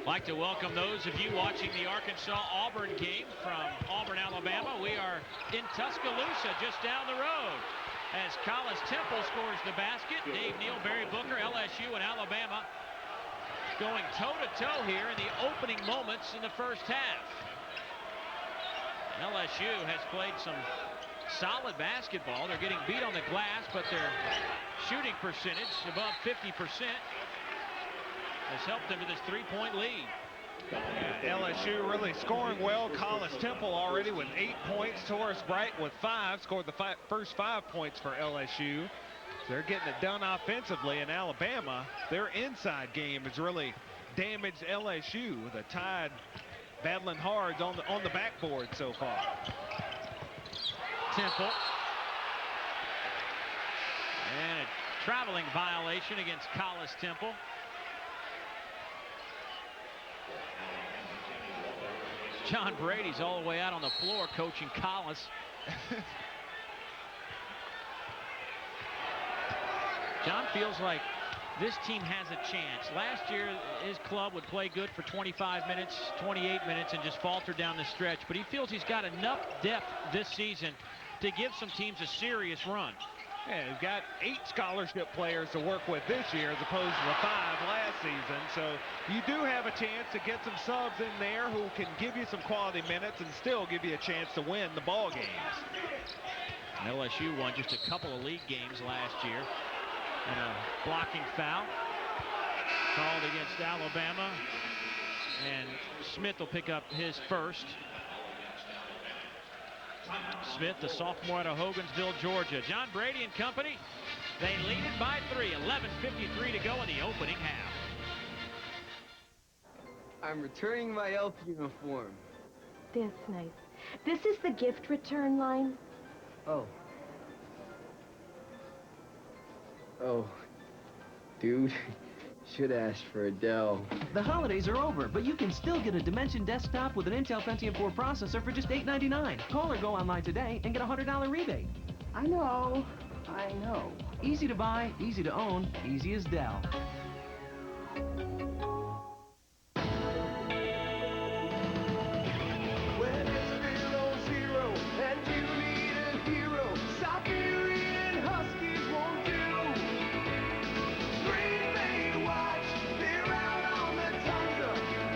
Like to welcome those of you watching the Arkansas-Auburn game from Auburn, Alabama. We are in Tuscaloosa, just down the road, as Collis Temple scores the basket. Dave Neal, Barry Booker, LSU, and Alabama going toe-to-toe here in the opening moments in the first half. LSU has played some solid basketball. They're getting beat on the glass, but their shooting percentage above 50% has helped them to this 3-point lead. LSU really scoring well. Collis Temple already with 8 points. Taurus Bright with 5. Scored the first 5 points for LSU. They're getting it done offensively. In Alabama, their inside game has really damaged LSU. The Tide battling hard on the backboard so far. Temple. And a traveling violation against Collis Temple. John Brady's all the way out on the floor coaching Collis. John feels like this team has a chance. Last year, his club would play good for 25 minutes, 28 minutes, and just falter down the stretch. But he feels he's got enough depth this season to give some teams a serious run. Yeah, he's got 8 scholarship players to work with this year as opposed to the 5 last season. So you do have a chance to get some subs in there who can give you some quality minutes and still give you a chance to win the ball games. LSU won just a couple of league games last year. And a blocking foul called against Alabama. And Smith will pick up his first. Smith, the sophomore out of Hogansville, Georgia. John Brady and company, they lead it by 3. 11:53 to go in the opening half. I'm returning my elf uniform. That's nice. This is the gift return line. Oh. Oh, dude, should ask for Adele. The holidays are over, but you can still get a Dimension desktop with an Intel Pentium 4 processor for just $8.99. Call or go online today and get a $100 rebate. I know. Easy to buy, easy to own, easy as Dell. When it's below 0 and you need a hero, Siberian Huskies won't do. Green Bay Watch, they're out on the tundra.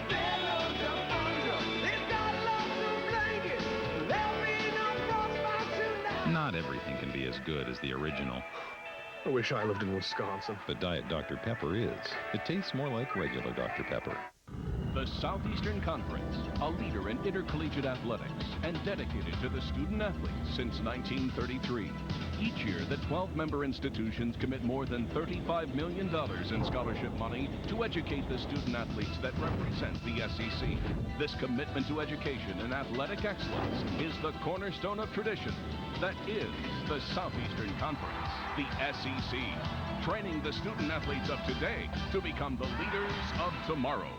They're loads of thunder. They've got lots of blankets. There'll be no frostbite tonight. Not everything can be as good as the original. I wish I lived in Wisconsin. But Diet Dr. Pepper is. It tastes more like regular Dr. Pepper. The Southeastern Conference, a leader in intercollegiate athletics and dedicated to the student athletes since 1933. Each year, the 12-member institutions commit more than $35 million in scholarship money to educate the student athletes that represent the SEC. This commitment to education and athletic excellence is the cornerstone of tradition that is the Southeastern Conference, the SEC, training the student athletes of today to become the leaders of tomorrow.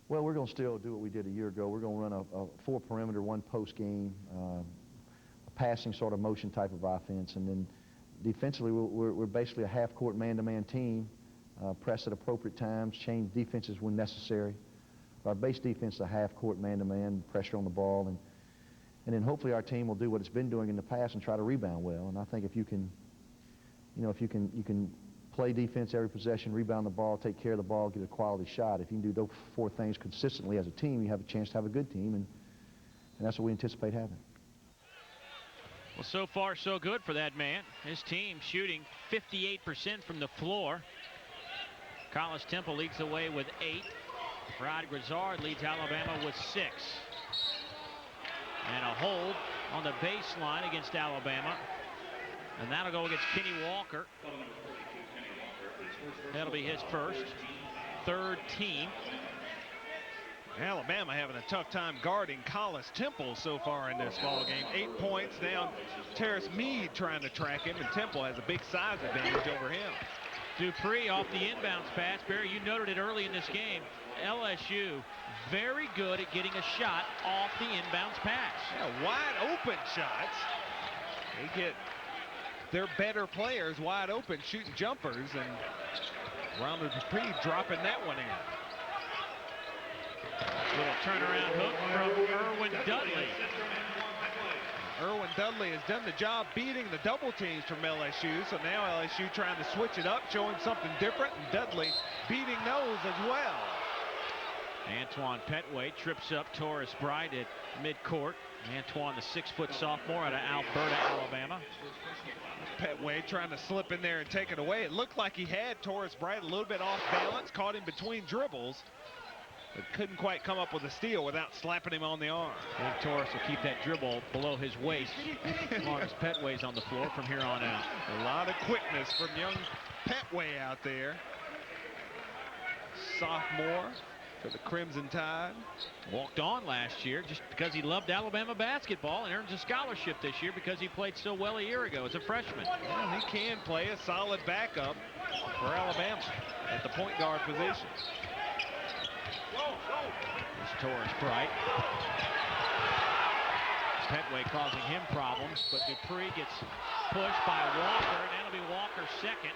Well, we're going to still do what we did a year ago. We're going to run a 4-perimeter, 1-post game, a passing sort of motion type of offense. And then defensively, we're basically a half-court man-to-man team, press at appropriate times, change defenses when necessary. Our base defense is a half-court man-to-man, pressure on the ball. And then hopefully our team will do what it's been doing in the past and try to rebound well. And I think if you can, if you can play defense every possession, rebound the ball, take care of the ball, get a quality shot. If you can do those 4 things consistently as a team, you have a chance to have a good team, and that's what we anticipate having. Well, so far, so good for that man. His team shooting 58% from the floor. Collis Temple leads the way with 8. Rod Grizzard leads Alabama with 6. And a hold on the baseline against Alabama. And that'll go against Kenny Walker. That'll be his first, 3rd team. Alabama having a tough time guarding Collis Temple so far in this ball game. 8 points now. Terrace Meade trying to track him, and Temple has a big size advantage over him. Dupree off the inbounds pass. Barry, you noted it early in this game. LSU very good at getting a shot off the inbounds pass. Yeah, wide open shots. They get their better players wide open shooting jumpers, and Ronald Dupree dropping that one in. Little turnaround hook from Irwin Dudley. Irwin Dudley has done the job beating the double teams from LSU, so now LSU trying to switch it up, showing something different, and Dudley beating those as well. Antoine Petway trips up Taurus Bright at midcourt. Antoine, the 6-foot sophomore out of Alberta, Alabama. Petway trying to slip in there and take it away. It looked like he had Taurus Bright a little bit off balance, caught him between dribbles, but couldn't quite come up with a steal without slapping him on the arm. I think Taurus will keep that dribble below his waist as long as Petway's on the floor from here on out. A lot of quickness from young Petway out there. Sophomore for the Crimson Tide. Walked on last year just because he loved Alabama basketball and earns a scholarship this year because he played so well a year ago as a freshman. Well, he can play a solid backup for Alabama at the point guard position. There's Taurus Bright. Petway causing him problems, but Dupree gets pushed by Walker, and that'll be Walker's second.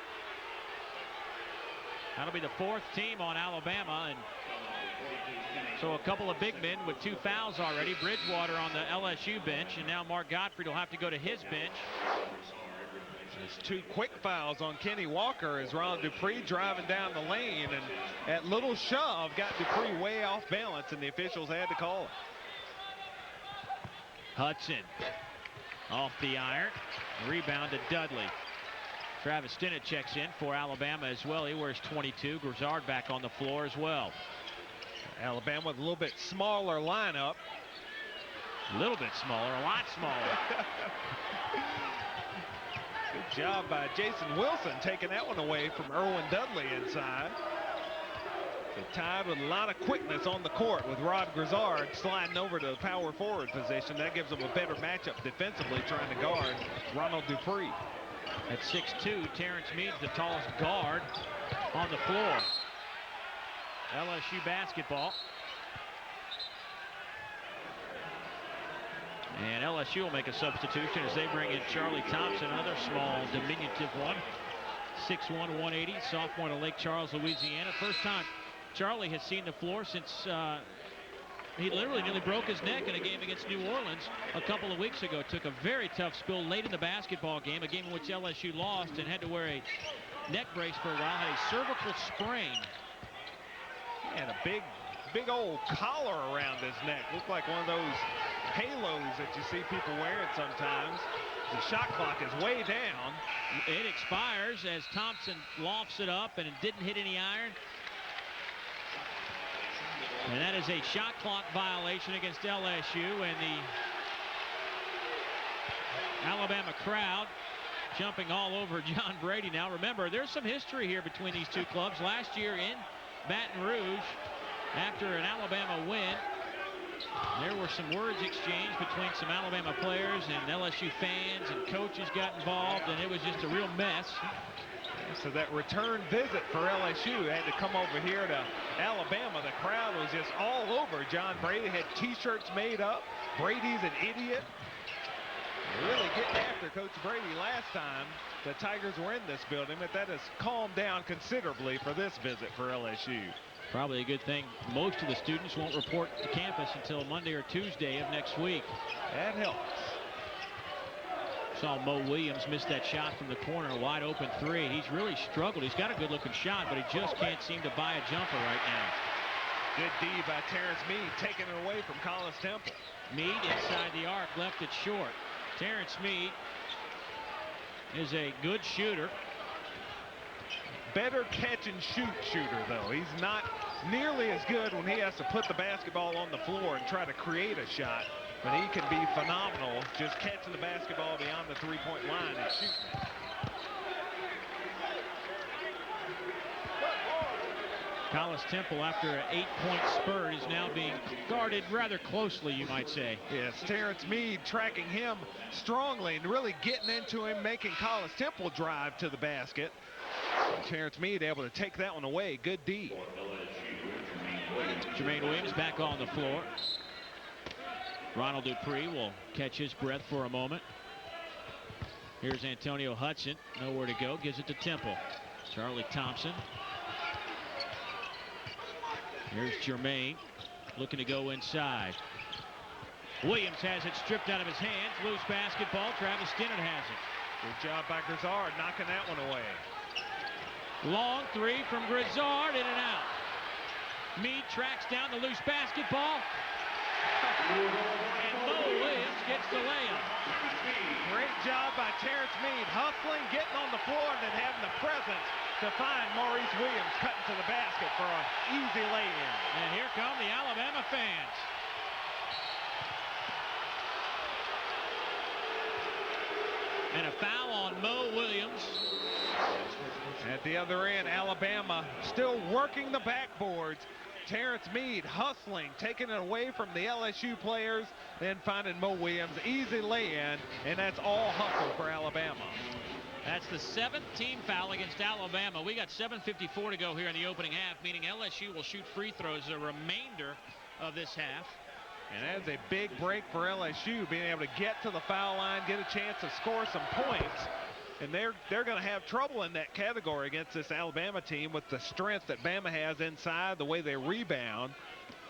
That'll be the 4th team on Alabama, and so a couple of big men with 2 fouls already. Bridgewater on the LSU bench, and now Mark Gottfried will have to go to his bench. There's 2 quick fouls on Kenny Walker as Ronald Dupree driving down the lane, and that little shove got Dupree way off balance, and the officials had to call it. Hudson off the iron. Rebound to Dudley. Travis Stinnett checks in for Alabama as well. He wears 22. Grizzard back on the floor as well. Alabama with a little bit smaller lineup. A little bit smaller, a lot smaller. Good job by Jason Wilson taking that one away from Irwin Dudley inside. The Tide with a lot of quickness on the court with Rod Grizzard sliding over to the power forward position. That gives them a better matchup defensively trying to guard Ronald Dupree. At 6'2", Terrence Mead's the tallest guard on the floor. LSU basketball. And LSU will make a substitution as they bring in Charlie Thompson, another small, diminutive one. 6'1", 180, sophomore to Lake Charles, Louisiana. First time Charlie has seen the floor since he literally nearly broke his neck in a game against New Orleans a couple of weeks ago. Took a very tough spill late in the basketball game, a game in which LSU lost and had to wear a neck brace for a while, had a cervical sprain. And a big old collar around his neck. Looked like one of those halos that you see people wearing sometimes. The shot clock is way down. It expires as Thompson lofts it up, and it didn't hit any iron. And that is a shot clock violation against LSU, and the Alabama crowd jumping all over John Brady now. Remember, there's some history here between these two clubs. Last year in Baton Rouge, after an Alabama win, there were some words exchanged between some Alabama players and LSU fans, and coaches got involved, and it was just a real mess. So that return visit for LSU had to come over here to Alabama. The crowd was just all over John Brady. Had T-shirts made up. Brady's an idiot. Really getting after Coach Brady last time the Tigers were in this building, but that has calmed down considerably for this visit for LSU. Probably a good thing most of the students won't report to campus until Monday or Tuesday of next week. That helps. Saw Mo Williams miss that shot from the corner, a wide open 3. He's really struggled. He's got a good looking shot, but he just can't seem to buy a jumper right now. Good D by Terrence Mead, taking it away from Collis Temple. Mead inside the arc, left it short. Terrence Mead is a good shooter. Better catch and shoot shooter, though. He's not nearly as good when he has to put the basketball on the floor and try to create a shot. But he can be phenomenal just catching the basketball beyond the three-point line and shooting. Collis Temple, after an 8-point spurt, is now being guarded rather closely, you might say. Yes, Terrence Mead tracking him strongly and really getting into him, making Collis Temple drive to the basket. Terrence Mead able to take that one away. Good D. Jermaine Williams back on the floor. Ronald Dupree will catch his breath for a moment. Here's Antonio Hudson. Nowhere to go. Gives it to Temple. Charlie Thompson Here's Jermaine looking to go inside. Williams has it stripped out of his hands. Loose basketball. Travis Stinnett has it. Good job by Grizzard knocking that one away. Long three from Grizzard, in and out. Meade tracks down the loose basketball. And Mo Williams gets the layup. Great job by Terrence Meade, hustling, getting on the floor, and then having the presence to find Maurice Williams cutting to the basket for an easy lay-in. And here come the Alabama fans. And a foul on Mo Williams. At the other end, Alabama still working the backboards. Terrence Meade hustling, taking it away from the LSU players, then finding Mo Williams. Easy lay-in, and that's all hustle for Alabama. That's the 7th team foul against Alabama. We got 7:54 to go here in the opening half, meaning LSU will shoot free throws the remainder of this half. And that's a big break for LSU, being able to get to the foul line, get a chance to score some points. And they're going to have trouble in that category against this Alabama team with the strength that Bama has inside, the way they rebound.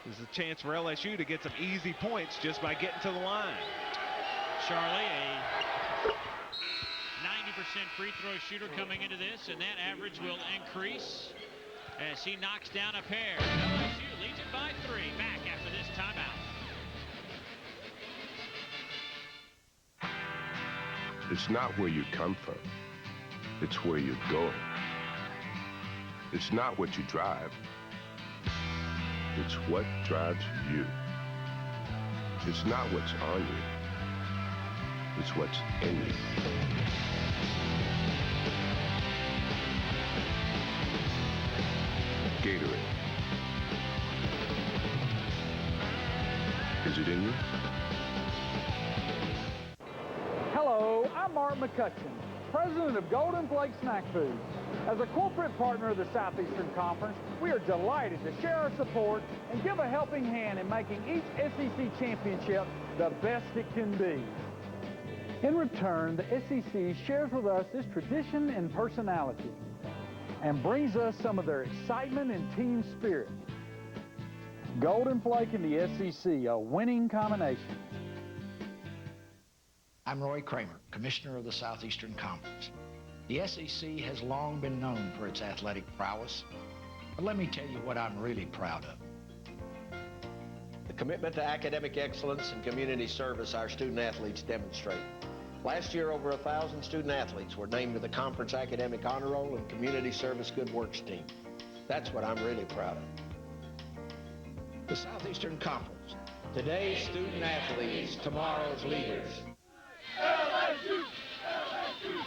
There's a chance for LSU to get some easy points just by getting to the line. Charlie, a 90% free throw shooter coming into this, and that average will increase as he knocks down a pair. LSU leads it by 3. Back after this timeout. It's not where you come from. It's where you're going. It's not what you drive. It's what drives you. It's not what's on you. It's what's in you. Gatorade. Is it in you? Hello, I'm Mark McCutcheon, president of Golden Flake Snack Foods. As a corporate partner of the Southeastern Conference, we are delighted to share our support and give a helping hand in making each SEC championship the best it can be. In return, the SEC shares with us its tradition and personality and brings us some of their excitement and team spirit. Golden Flake and the SEC, a winning combination. I'm Roy Kramer, Commissioner of the Southeastern Conference. The SEC has long been known for its athletic prowess, but let me tell you what I'm really proud of. The commitment to academic excellence and community service our student athletes demonstrate. Last year, over 1,000 student athletes were named to the Conference Academic Honor Roll and Community Service Good Works team. That's what I'm really proud of. The Southeastern Conference. Today's student athletes, tomorrow's leaders.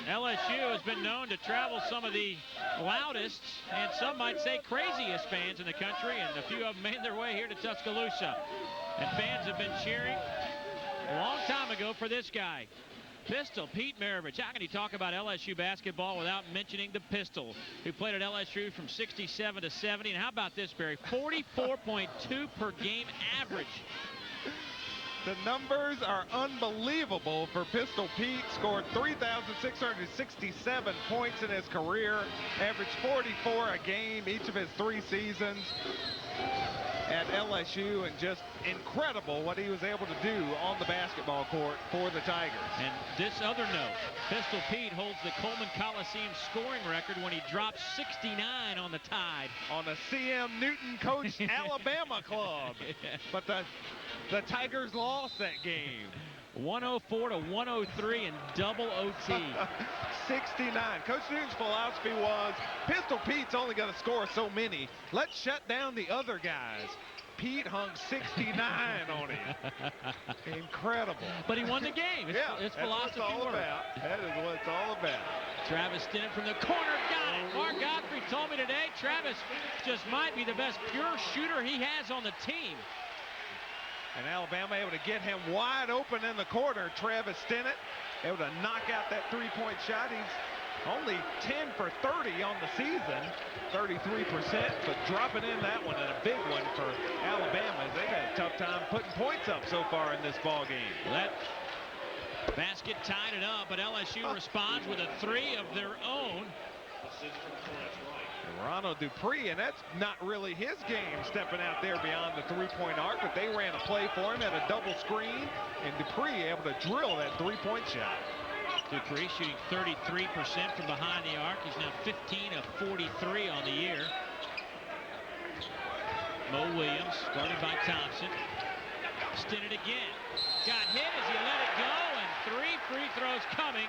LSU has been known to travel some of the loudest and some might say craziest fans in the country, and a few of them made their way here to Tuscaloosa. And fans have been cheering a long time ago for this guy, Pistol Pete Maravich. How can you talk about LSU basketball without mentioning the Pistol, who played at LSU from 67 to 70? And how about this, Barry? 44.2 per game average. The numbers are unbelievable for Pistol Pete. Scored 3,667 points in his career, averaged 44 a game each of his 3 seasons at LSU, and just incredible what he was able to do on the basketball court for the Tigers. And this other note, Pistol Pete holds the Coleman Coliseum scoring record when he dropped 69 on the Tide. On a C.M. Newton coached Alabama club. But the Tigers lost that game. 104 to 103 in double OT. 69. Coach Newton's philosophy was, Pistol Pete's only going to score so many. Let's shut down the other guys. Pete hung 69 on him. Incredible. But he won the game. His philosophy all worked. about. That is what it's all about. Travis Stinnett from the corner got it. Mark Godfrey told me today Travis just might be the best pure shooter he has on the team. And Alabama able to get him wide open in the corner. Travis Stinnett able to knock out that three-point shot. He's only 10 for 30 on the season, 33%, but dropping in that one, and a big one for Alabama, as they've had a tough time putting points up so far in this ball game. Well, that basket tied it up, but LSU responds with a 3 of their own. Ronald Dupree, and that's not really his game, stepping out there beyond the three-point arc, but they ran a play for him at a double screen, and Dupree able to drill that three-point shot. Dupree shooting 33% from behind the arc. He's now 15 of 43 on the year. Mo Williams, guarded by Thompson. Stinnett again. Got hit as he let it go, and 3 free throws coming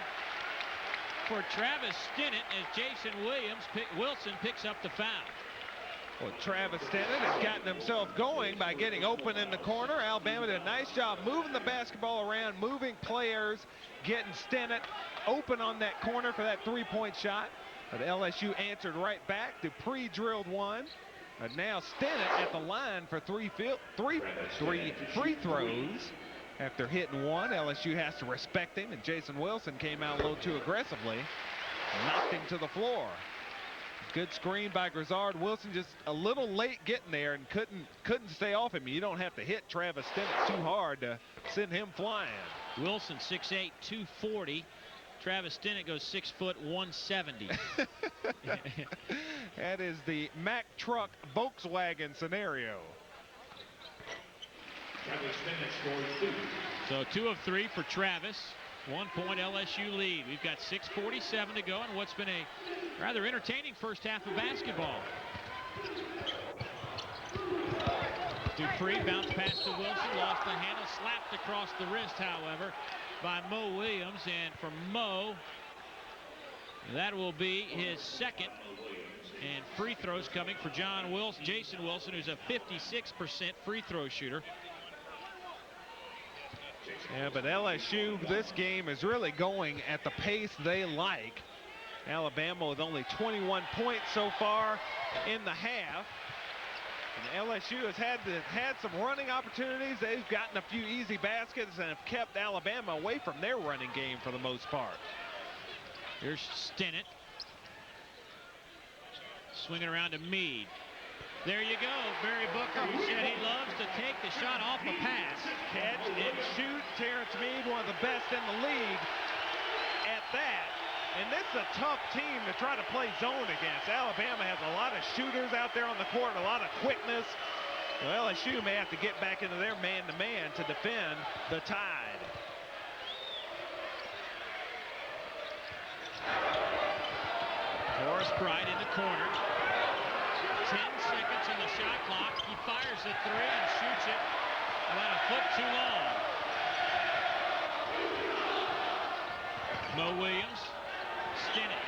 for Travis Stinnett as Jason Wilson picks up the foul. Well, Travis Stinnett has gotten himself going by getting open in the corner. Alabama did a nice job moving the basketball around, moving players, getting Stinnett open on that corner for that three-point shot. But LSU answered right back. Dupree drilled one. And now Stinnett at the line for three free throws. After hitting one, LSU has to respect him, and Jason Wilson came out a little too aggressively, knocked him to the floor. Good screen by Grizzard. Wilson just a little late getting there and couldn't stay off him. You don't have to hit Travis Stinnett too hard to send him flying. Wilson 6'8", 240. Travis Stinnett goes 6 foot 170. That is the Mack truck Volkswagen scenario. So 2 of 3 for Travis. 1 point LSU lead. We've got 6:47 to go in what's been a rather entertaining first half of basketball. Dupree bounced past to Wilson, lost the handle, slapped across the wrist, however, by Mo Williams. And for Mo, that will be his second. And free throws coming for Jason Wilson, who's a 56% free throw shooter. Yeah, but LSU, this game is really going at the pace they like. Alabama with only 21 points so far in the half. And LSU has had some running opportunities. They've gotten a few easy baskets and have kept Alabama away from their running game for the most part. Here's Stinnett. Swinging around to Meade. There you go, Barry Booker, who said he loves to take the shot off a pass. Catch and shoot. Terrence Meade, one of the best in the league at that. And this is a tough team to try to play zone against. Alabama has a lot of shooters out there on the court, a lot of quickness. Well, LSU may have to get back into their man-to-man to defend the Tide. Horace Bright in the corner. 10 seconds on the shot clock. He fires the 3 and shoots it about a foot too long. Mo Williams. Stinnett.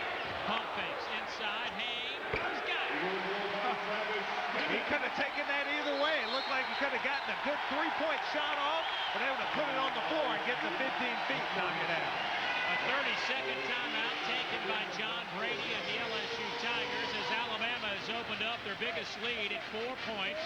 Pump fakes inside. Haynes. He's got it. He could have taken that either way. It looked like he could have gotten a good three-point shot off, but able to put it on the floor and get to 15 feet, knock it out. A 30-second timeout taken by John Brady and the LSU Tigers as Alabama has opened up their biggest lead at 4 points.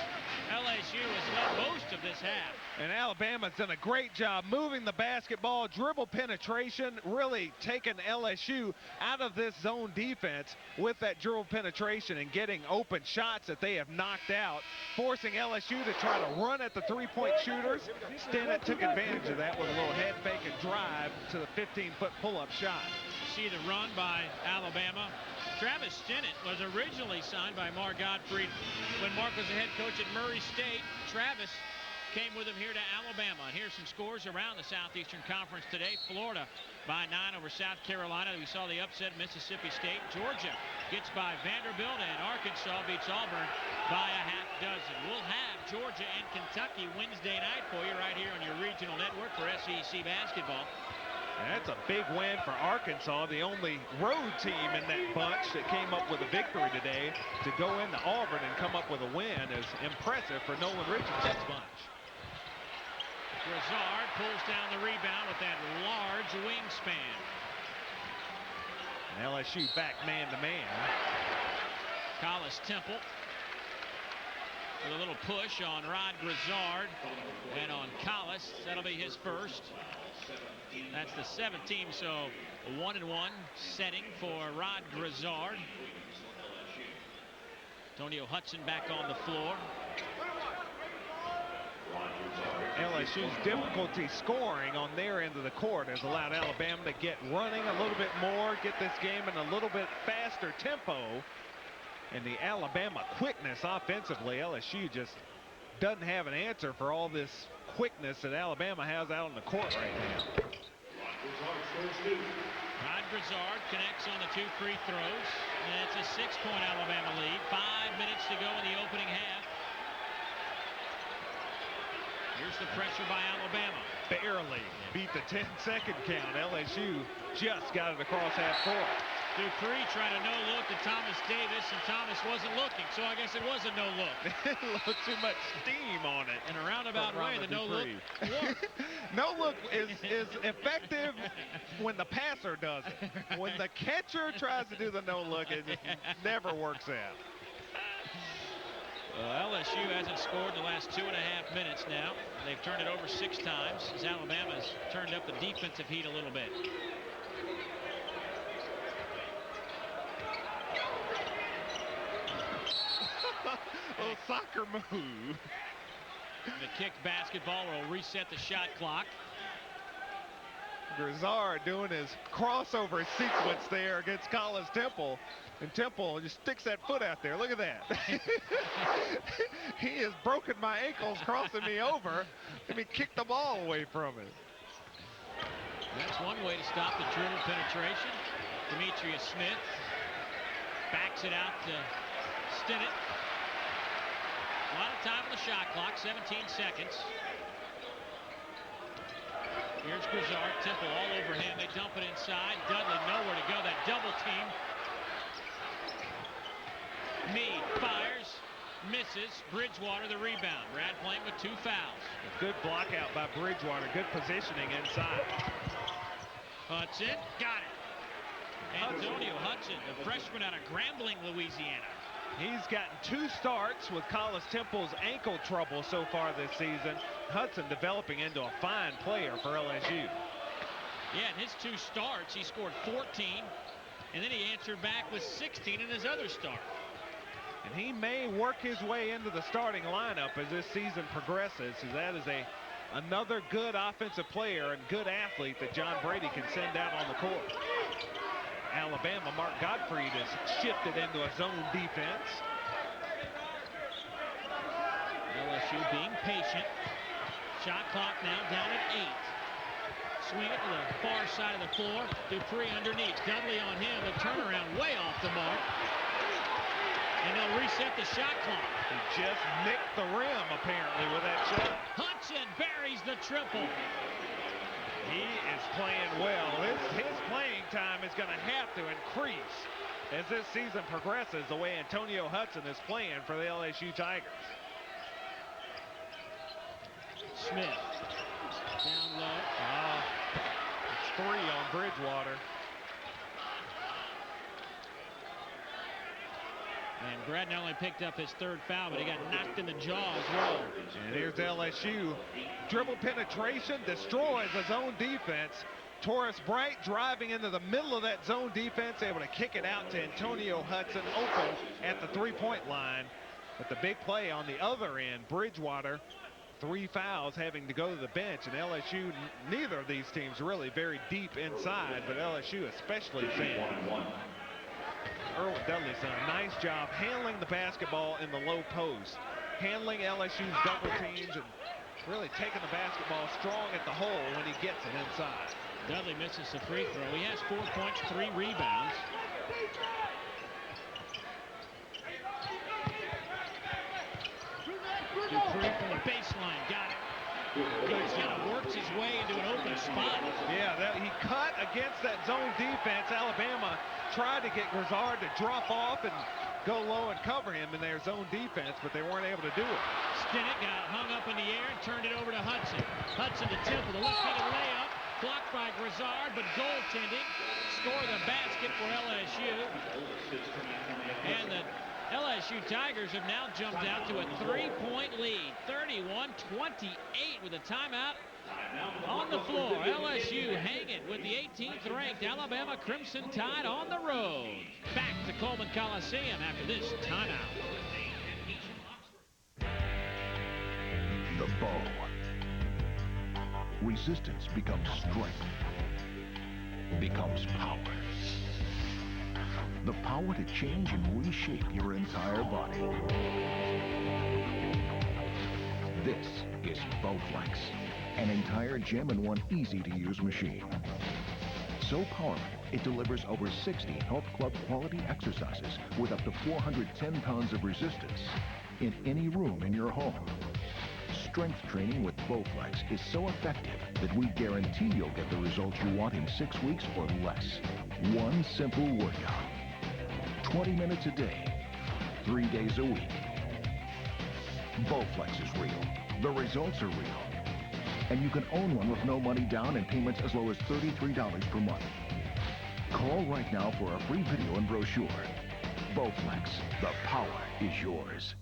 LSU has led most of this half. And Alabama's done a great job moving the basketball, dribble penetration, really taking LSU out of this zone defense with that dribble penetration and getting open shots that they have knocked out, forcing LSU to try to run at the three-point shooters. Stinnett took advantage of that with a little head fake and drive to the 15-foot pull-up shot. See the run by Alabama. Travis Stinnett was originally signed by Mark Gottfried when Mark was the head coach at Murray State. Travis came with him here to Alabama. And here's some scores around the Southeastern Conference today. Florida by 9 over South Carolina. We saw the upset Mississippi State. Georgia gets by Vanderbilt, and Arkansas beats Auburn by a half dozen. We'll have Georgia and Kentucky Wednesday night for you right here on your regional network for SEC basketball. And that's a big win for Arkansas, the only road team in that bunch that came up with a victory today. To go into Auburn and come up with a win is impressive for Nolan Richardson's bunch. Grizzard pulls down the rebound with that large wingspan. And LSU back man-to-man. Collis Temple with a little push on Rod Grizzard and on Collis. That'll be his first. That's the 7th team, so a 1-1 setting for Rod Grizzard. Antonio Hudson back on the floor. LSU's difficulty scoring on their end of the court has allowed Alabama to get running a little bit more, get this game in a little bit faster tempo. And the Alabama quickness offensively, LSU just doesn't have an answer for all this quickness that Alabama has out on the court right now. Rod Grizzard connects on the 2 free throws. And it's a 6-point Alabama lead. 5 minutes to go in the opening half. Here's the pressure by Alabama. Barely beat the 10-second count. LSU just got it across half court. Dupree tried a no-look to Thomas Davis, and Thomas wasn't looking, so I guess it was a no-look. It looked too much steam on it. In a roundabout way, the no-look worked. No-look is effective when the passer does it. When the catcher tries to do the no-look, it just never works out. LSU hasn't scored in the last 2.5 minutes now. They've turned it over 6 times as Alabama's turned up the defensive heat a little bit. Little soccer move. The kicked basketball will reset the shot clock. Grizzard doing his crossover sequence there against Collins Temple. And Temple just sticks that foot out there. Look at that. He has broken my ankles crossing me over. Let me kick the ball away from it. That's one way to stop the dribble penetration. Demetrius Smith backs it out to Stinnett. A lot of time on the shot clock, 17 seconds. Here's Grizzard, Temple all over him. They dump it inside. Dudley nowhere to go. That double team. Meade fires, misses. Bridgewater the rebound. Brad playing with 2 fouls. A good block out by Bridgewater. Good positioning inside. Hudson got it. Antonio Hudson, the freshman out of Grambling, Louisiana. He's gotten 2 starts with Collins Temple's ankle trouble so far this season. Hudson developing into a fine player for LSU. Yeah, in his 2 starts, he scored 14, and then he answered back with 16 in his other start. And he may work his way into the starting lineup as this season progresses, as that is another good offensive player and good athlete that John Brady can send out on the court. Alabama, Mark Gottfried has shifted into a zone defense. LSU being patient. Shot clock now down at 8. Swing it to the far side of the floor. Dupree underneath. Dudley on him. The turnaround way off the mark. And they'll reset the shot clock. He just nicked the rim, apparently, with that shot. Hudson buries the triple. He is playing well. His playing time is going to have to increase as this season progresses, the way Antonio Hudson is playing for the LSU Tigers. Smith down low. It's 3 on Bridgewater. And Brad not only picked up his 3rd foul, but he got knocked in the jaw as well. And here's LSU. Dribble penetration destroys the zone defense. Torres Bright driving into the middle of that zone defense, able to kick it out to Antonio Hudson, open at the 3-point line. But the big play on the other end, Bridgewater, 3 fouls, having to go to the bench. And LSU, neither of these teams really very deep inside, but LSU especially thin. Erwin Dudley's done a nice job handling the basketball in the low post, handling LSU's double teams, and really taking the basketball strong at the hole when he gets it inside. Dudley misses the free throw. He has 4 points, 3 rebounds. Dupree from the baseline, got it. He just kind of works his way into an open spot. Yeah, he cut against that zone defense. Alabama tried to get Grizzard to drop off and go low and cover him in their zone defense, but they weren't able to do it. Stinnett got hung up in the air and turned it over to Hudson. Hudson to Temple, the left-handed layup, blocked by Grizzard, but goaltending. Score the basket for LSU. And the LSU Tigers have now jumped out to a 3-point lead, 31-28 with a timeout on the floor. LSU hanging with the 18th ranked Alabama Crimson Tide on the road. Back to Coleman Coliseum after this timeout. The bow. Resistance becomes strength, becomes power. The power to change and reshape your entire body. This is Bowflex, an entire gym-in-one easy-to-use machine. So powerful, it delivers over 60 health club quality exercises with up to 410 pounds of resistance in any room in your home. Strength training with Bowflex is so effective that we guarantee you'll get the results you want in 6 weeks or less. One simple workout. 20 minutes a day, 3 days a week. Bowflex is real. The results are real. And you can own one with no money down and payments as low as $33 per month. Call right now for a free video and brochure. Bowflex, the power is yours.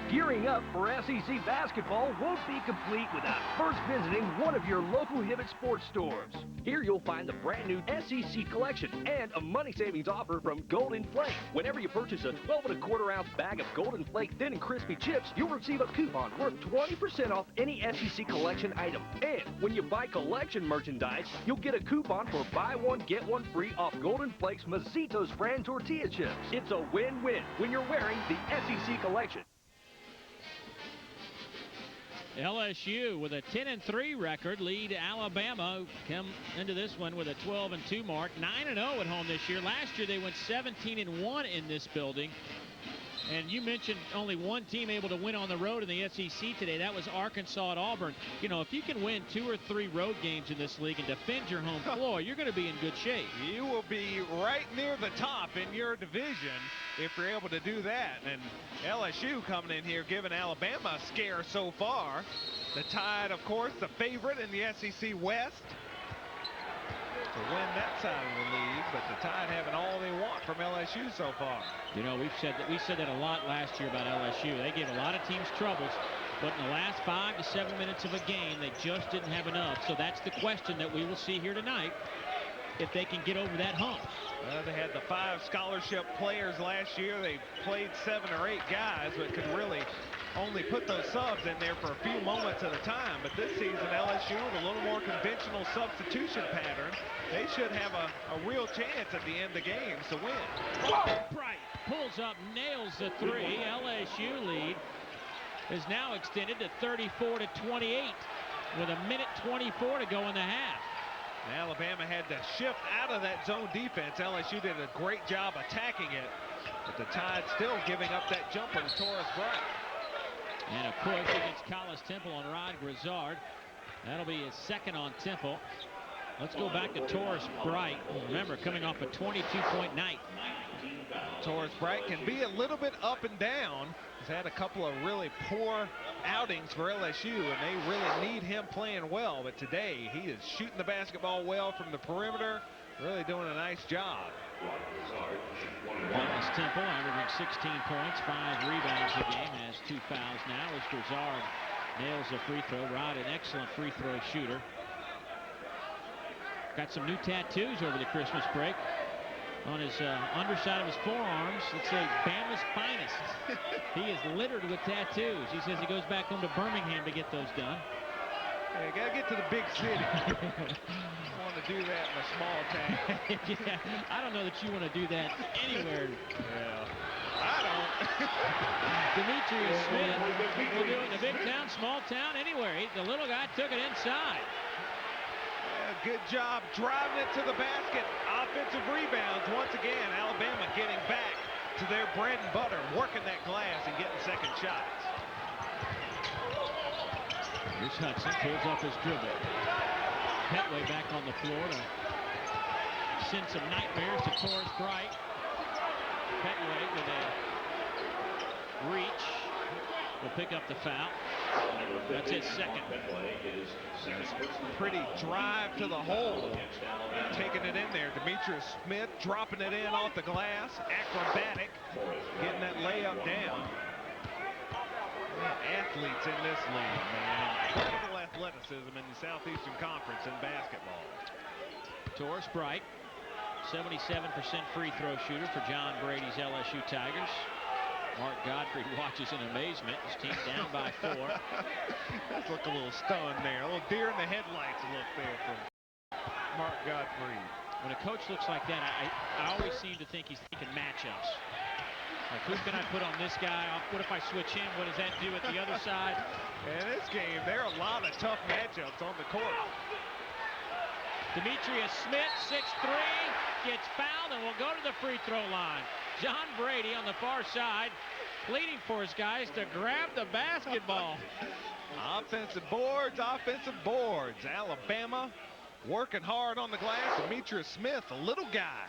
Gearing up for SEC basketball won't be complete without first visiting one of your local Hibbett sports stores. Here you'll find the brand new SEC collection and a money savings offer from Golden Flake. Whenever you purchase a 12 1/4 ounce bag of Golden Flake thin and crispy chips, you'll receive a coupon worth 20% off any SEC collection item. And when you buy collection merchandise, you'll get a coupon for buy one, get one free off Golden Flake's Mazitos brand tortilla chips. It's a win-win when you're wearing the SEC collection. LSU with a 10-3 record lead Alabama, who come into this one with a 12-2 mark, 9-0 at home this year. Last year they went 17-1 in this building. And you mentioned only one team able to win on the road in the SEC today. That was Arkansas at Auburn. You know, if you can win 2 or 3 road games in this league and defend your home floor, you're going to be in good shape. You will be right near the top in your division if you're able to do that. And LSU coming in here giving Alabama a scare so far. The Tide, of course, the favorite in the SEC West to win that side of the league, but the Tide having all they want from LSU so far. You know, we said that a lot last year about LSU. They gave a lot of teams troubles, but in the last 5 to 7 minutes of a game, they just didn't have enough. So that's the question that we will see here tonight, if they can get over that hump. Well, they had the 5 scholarship players last year. They played 7 or 8 guys, but could really only put those subs in there for a few moments at a time. But this season, LSU with a little more conventional substitution pattern, they should have a real chance at the end of games to win. Bright pulls up, nails the 3. LSU lead is now extended to 34-28 with 1:24 to go in the half. And Alabama had to shift out of that zone defense. LSU did a great job attacking it, but the Tide still giving up that jumper to Torres Bright. And a push against Collis Temple on Rod Grizzard. That'll be his second on Temple. Let's go back to Torres Bright. Remember, coming off a 22-point night. Torres Bright can be a little bit up and down. He's had a couple of really poor outings for LSU, and they really need him playing well. But today, he is shooting the basketball well from the perimeter, really doing a nice job. Collis Temple averaging 16 points, 5 rebounds a game, has 2 fouls now as Grizzard nails a free throw. Rod, an excellent free throw shooter. Got some new tattoos over the Christmas break. On his underside of his forearms, let's say Bama's finest. He is littered with tattoos. He says he goes back home to Birmingham to get those done. Hey, you gotta get to the big city. I want to do that in a small town. Yeah, I don't know that you want to do that anywhere. Yeah, I don't. Demetrius Smith will do it in a big town, small town, anywhere. The little guy took it inside. Good job driving it to the basket. Offensive rebounds once again. Alabama getting back to their bread and butter, working that glass and getting second shots. Here's Hudson, pulls up his dribble. Petway back on the floor to send some nightmares to Torres Bright. Petway with a reach will pick up the foul. That's his second. Pretty drive to the hole, taking it in there. Demetrius Smith dropping it in off the glass, acrobatic, getting that layup down. Athletes in this league, man. Incredible athleticism in the Southeastern Conference in basketball. Torres Bright, 77% free throw shooter for John Brady's LSU Tigers. Mark Godfrey watches in amazement. His team down by 4. Let's look a little stunned there. A little deer in the headlights look there from Mark Godfrey. When a coach looks like that, I always seem to think he's thinking matchups. Like, who can I put on this guy? What if I switch him? What does that do at the other side? In this game, there are a lot of tough matchups on the court. Demetrius Smith, 6'3", gets fouled and will go to the free throw line. John Brady on the far side, pleading for his guys to grab the basketball. Offensive boards, offensive boards. Alabama working hard on the glass. Demetrius Smith, a little guy,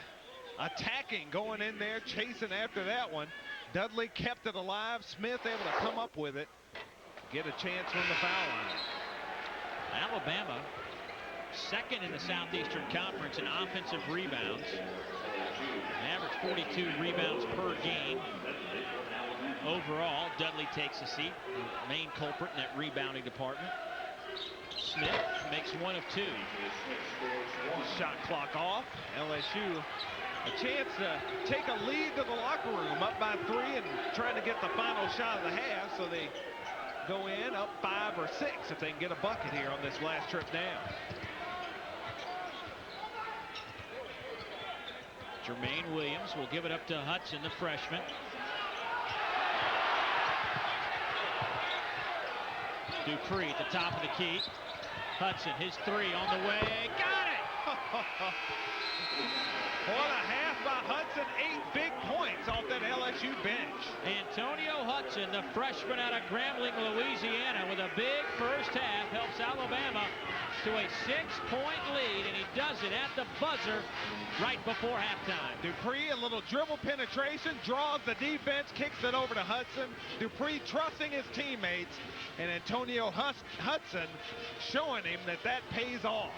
attacking, going in there, chasing after that one. Dudley kept it alive. Smith able to come up with it, get a chance from the foul line. Alabama, second in the Southeastern Conference in offensive rebounds. Average 42 rebounds per game. Overall, Dudley takes a seat, the main culprit in that rebounding department. Smith makes 1 of 2. Shot clock off. LSU a chance to take a lead to the locker room, up by 3 and trying to get the final shot of the half, so they go in up 5 or 6 if they can get a bucket here on this last trip down. Jermaine Williams will give it up to Hudson, the freshman. Dupree at the top of the key. Hudson, his 3 on the way. Got it! What a half by Hudson. 8 big points off that LSU bench. Antonio Hudson, the freshman out of Grambling, Louisiana, with a big first half, helps Alabama to a 6-point lead, and he does it at the buzzer right before halftime. Dupree, a little dribble penetration, draws the defense, kicks it over to Hudson. Dupree trusting his teammates, and Antonio Hudson showing him that pays off.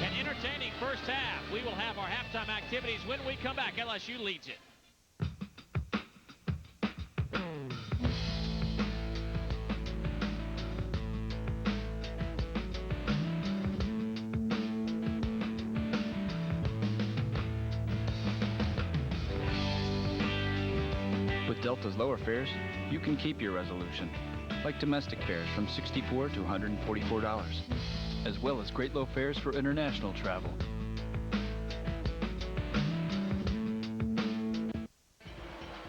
An entertaining first half. We will have our halftime activities when we come back. LSU leads it. With Delta's lower fares, you can keep your resolution, like domestic fares from $64 to $144, as well as great low fares for international travel.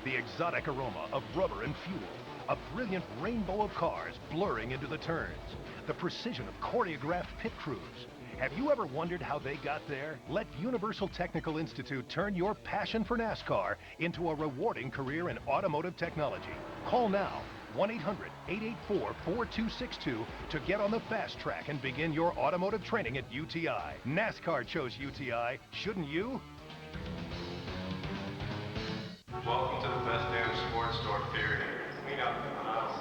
The exotic aroma of rubber and fuel, a brilliant rainbow of cars blurring into the turns, the precision of choreographed pit crews. Have you ever wondered how they got there? Let Universal Technical Institute turn your passion for NASCAR into a rewarding career in automotive technology. Call now, 1-800-884-4262 to get on the fast track and begin your automotive training at UTI. NASCAR chose UTI, shouldn't you? Welcome to the best damn sports store, period. Clean up on aisle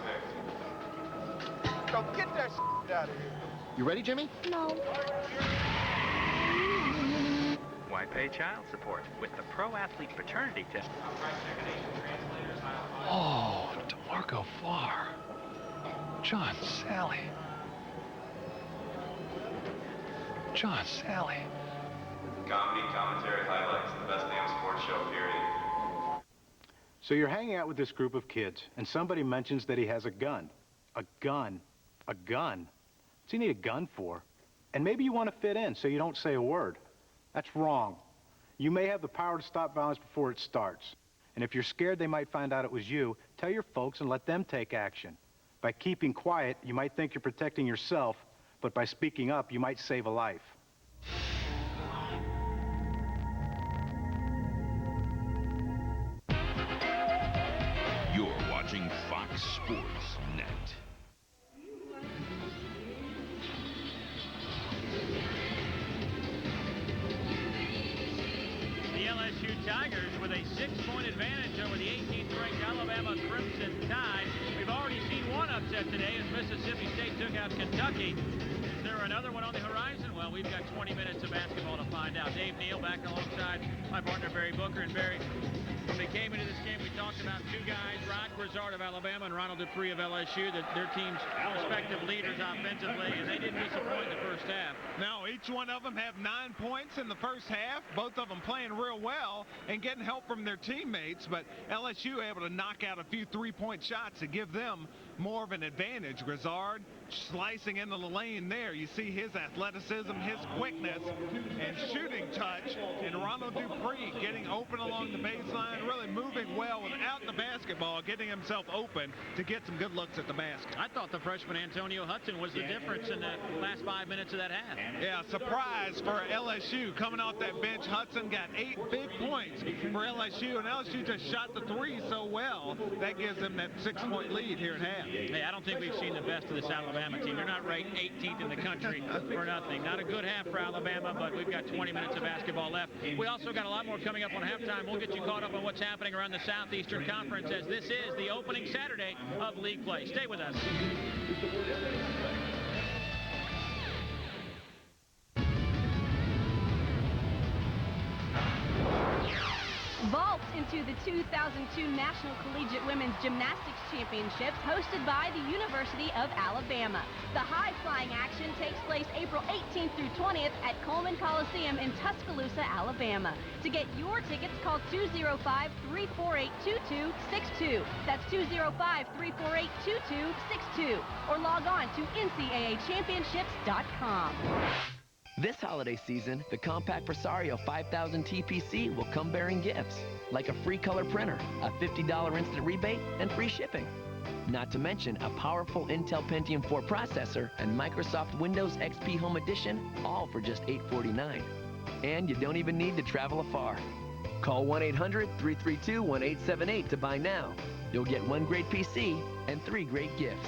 6. Go get that out of here. You ready, Jimmy? No. Why pay child support with the Pro Athlete Paternity Test? Oh, DeMarco Farr. John Sally. John Sally. Comedy, commentary, highlights, the best damn sports show, period. So you're hanging out with this group of kids, and somebody mentions that he has a gun. A gun. A gun. What's he need a gun for? And maybe you want to fit in so you don't say a word. That's wrong. You may have the power to stop violence before it starts. And if you're scared they might find out it was you, tell your folks and let them take action. By keeping quiet, you might think you're protecting yourself, but by speaking up, you might save a life. You're watching Fox Sports Net. The LSU Tigers with a 6-point advantage over the 18th-ranked Alabama Crimson Tide. We've already seen one upset today as Mississippi State took out Kentucky. Is there another one on the horizon? Well, we've got 20 minutes of basketball to find out. Dave Neal back alongside my partner Barry Booker. And Barry, when they came into this game, we talked about 2 guys, Rod Grizzard of Alabama and Ronald Dupree of LSU, that their team's respective leaders offensively, and they didn't disappoint in the first half. No, each one of them have 9 points in the first half. Both of them playing real well and getting help from their teammates, but LSU able to knock out a few 3-point shots to give them more of an advantage. Grizzard slicing into the lane there. You see his athleticism, his quickness, and shooting touch. And Ronald Dupree getting open along the baseline, really moving well without the basketball, getting himself open to get some good looks at the basket. I thought the freshman Antonio Hudson was the difference in the last 5 minutes of that half. Yeah, surprise for LSU. Coming off that bench, Hudson got 8 big points for LSU, and LSU just shot the three so well. That gives them that 6-point lead here at half. Hey, I don't think we've seen the best of this Alabama team. They're not ranked 18th in the country for nothing. Not a good half for Alabama, but we've got 20 minutes of basketball left. We also got a lot more coming up on halftime. We'll get you caught up on what's happening around the Southeastern Conference, as this is the opening Saturday of league play. Stay with us. Vault into the 2002 National Collegiate Women's Gymnastics Championships, hosted by the University of Alabama. The high-flying action takes place April 18th through 20th at Coleman Coliseum in Tuscaloosa, Alabama. To get your tickets, call 205-348-2262. That's 205-348-2262. Or log on to NCAAchampionships.com. This holiday season, the compact Presario 5000 TPC will come bearing gifts, like a free color printer, a $50 instant rebate, and free shipping. Not to mention a powerful Intel Pentium 4 processor and Microsoft Windows XP Home Edition, all for just $849. And you don't even need to travel afar. Call 1-800-332-1878 to buy now. You'll get 1 great PC and 3 great gifts.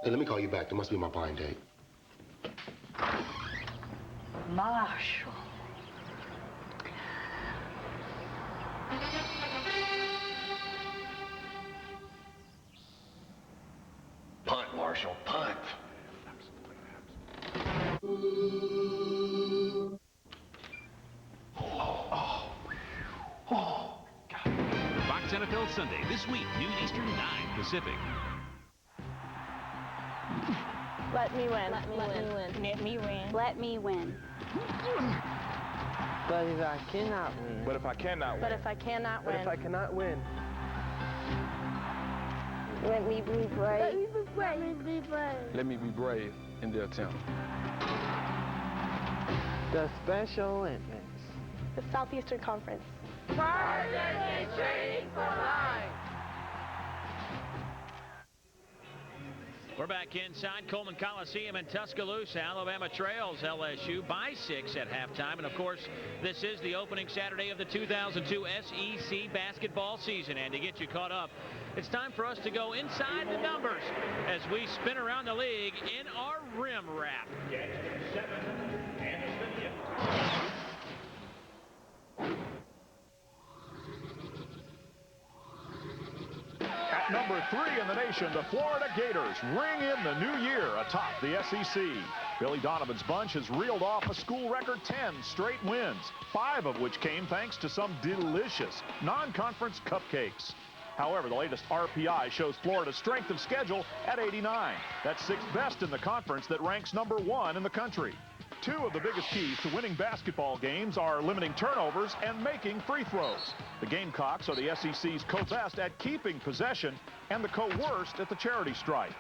Hey, let me call you back. There must be my blind date. Marshall. Punt, Marshall, punt. Fox NFL Sunday this week, noon Eastern, 9 Pacific. Let me win. Let me win. Let me win. Let me win. But if I cannot win. But if I cannot win. But if I cannot win. But if I cannot win. Let me be brave. Let me be brave. Let me be brave. Let me be brave in the attempt. The Special Olympics. The Southeastern Conference. Private training for life. We're back inside Coleman Coliseum in Tuscaloosa. Alabama trails LSU by 6 at halftime. And, of course, this is the opening Saturday of the 2002 SEC basketball season. And to get you caught up, it's time for us to go inside the numbers as we spin around the league in our rim wrap. At number 3 in the nation, the Florida Gators ring in the new year atop the SEC. Billy Donovan's bunch has reeled off a school record 10 straight wins, 5 of which came thanks to some delicious non-conference cupcakes. However, the latest RPI shows Florida's strength of schedule at 89. That's 6th best in the conference that ranks number 1 in the country. 2 of the biggest keys to winning basketball games are limiting turnovers and making free throws. The Gamecocks are the SEC's co-best at keeping possession and the co-worst at the charity stripe.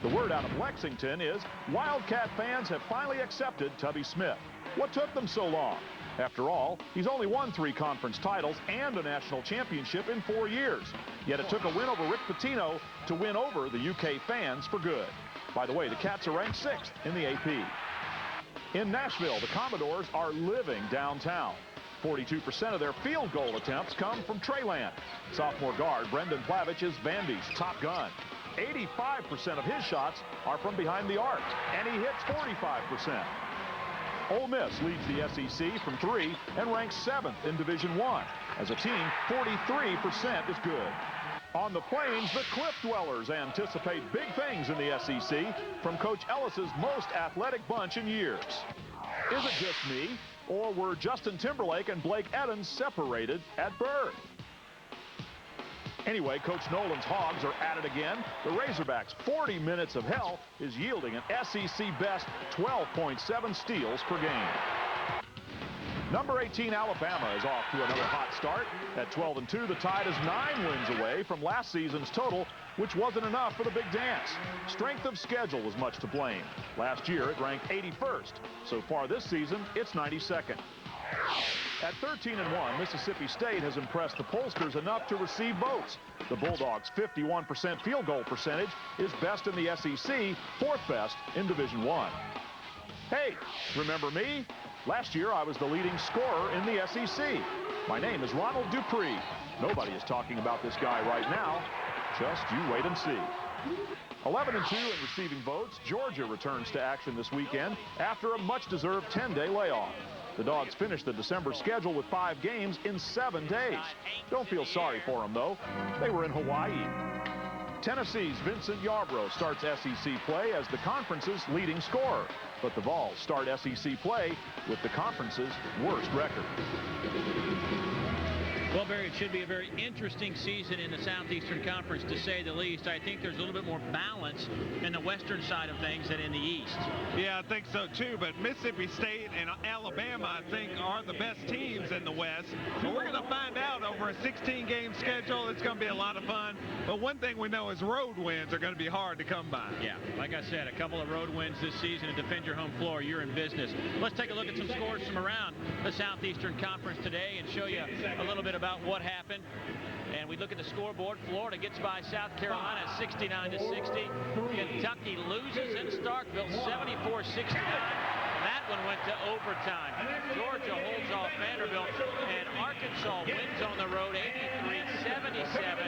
The word out of Lexington is Wildcat fans have finally accepted Tubby Smith. What took them so long? After all, he's only won 3 conference titles and a national championship in 4 years. Yet it took a win over Rick Pitino to win over the UK fans for good. By the way, the Cats are ranked 6th in the AP. In Nashville, the Commodores are living downtown. 42% of their field goal attempts come from Treyland. Sophomore guard Brendan Plavich is Vandy's top gun. 85% of his shots are from behind the arc, and he hits 45%. Ole Miss leads the SEC from 3 and ranks 7th in Division I. As a team, 43% is good. On the Plains, the Cliff Dwellers anticipate big things in the SEC from Coach Ellis's most athletic bunch in years. Is it just me, or were Justin Timberlake and Blake Edens separated at birth? Anyway, Coach Nolan's Hogs are at it again. The Razorbacks' 40 minutes of hell is yielding an SEC best 12.7 steals per game. Number 18, Alabama, is off to another hot start. At 12-2, the Tide is 9 wins away from last season's total, which wasn't enough for the big dance. Strength of schedule was much to blame. Last year, it ranked 81st. So far this season, it's 92nd. At 13-1, Mississippi State has impressed the pollsters enough to receive votes. The Bulldogs' 51% field goal percentage is best in the SEC, 4th best in Division I. Hey, remember me? Last year, I was the leading scorer in the SEC. My name is Ronald Dupree. Nobody is talking about this guy right now. Just you wait and see. 11-2 in receiving votes, Georgia returns to action this weekend after a much-deserved 10-day layoff. The Dogs finished the December schedule with 5 games in 7 days. Don't feel sorry for them, though. They were in Hawaii. Tennessee's Vincent Yarbrough starts SEC play as the conference's leading scorer. But the Vols start SEC play with the conference's worst record. Well, Barry, it should be a very interesting season in the Southeastern Conference, to say the least. I think there's a little bit more balance in the western side of things than in the east. Yeah, I think so, too. But Mississippi State and Alabama, I think, are the best teams in the West. But we're going to find out over a 16-game schedule. It's going to be a lot of fun. But one thing we know is road wins are going to be hard to come by. Yeah, like I said, a couple of road wins this season to defend your home floor. You're in business. Let's take a look at some scores from around the Southeastern Conference today and show you a little bit about what happened. And we look at the scoreboard. Florida gets by South Carolina 69-60. Kentucky loses in Starkville 74-69. That one went to overtime. Georgia holds off Vanderbilt, and Arkansas wins on the road 83-77.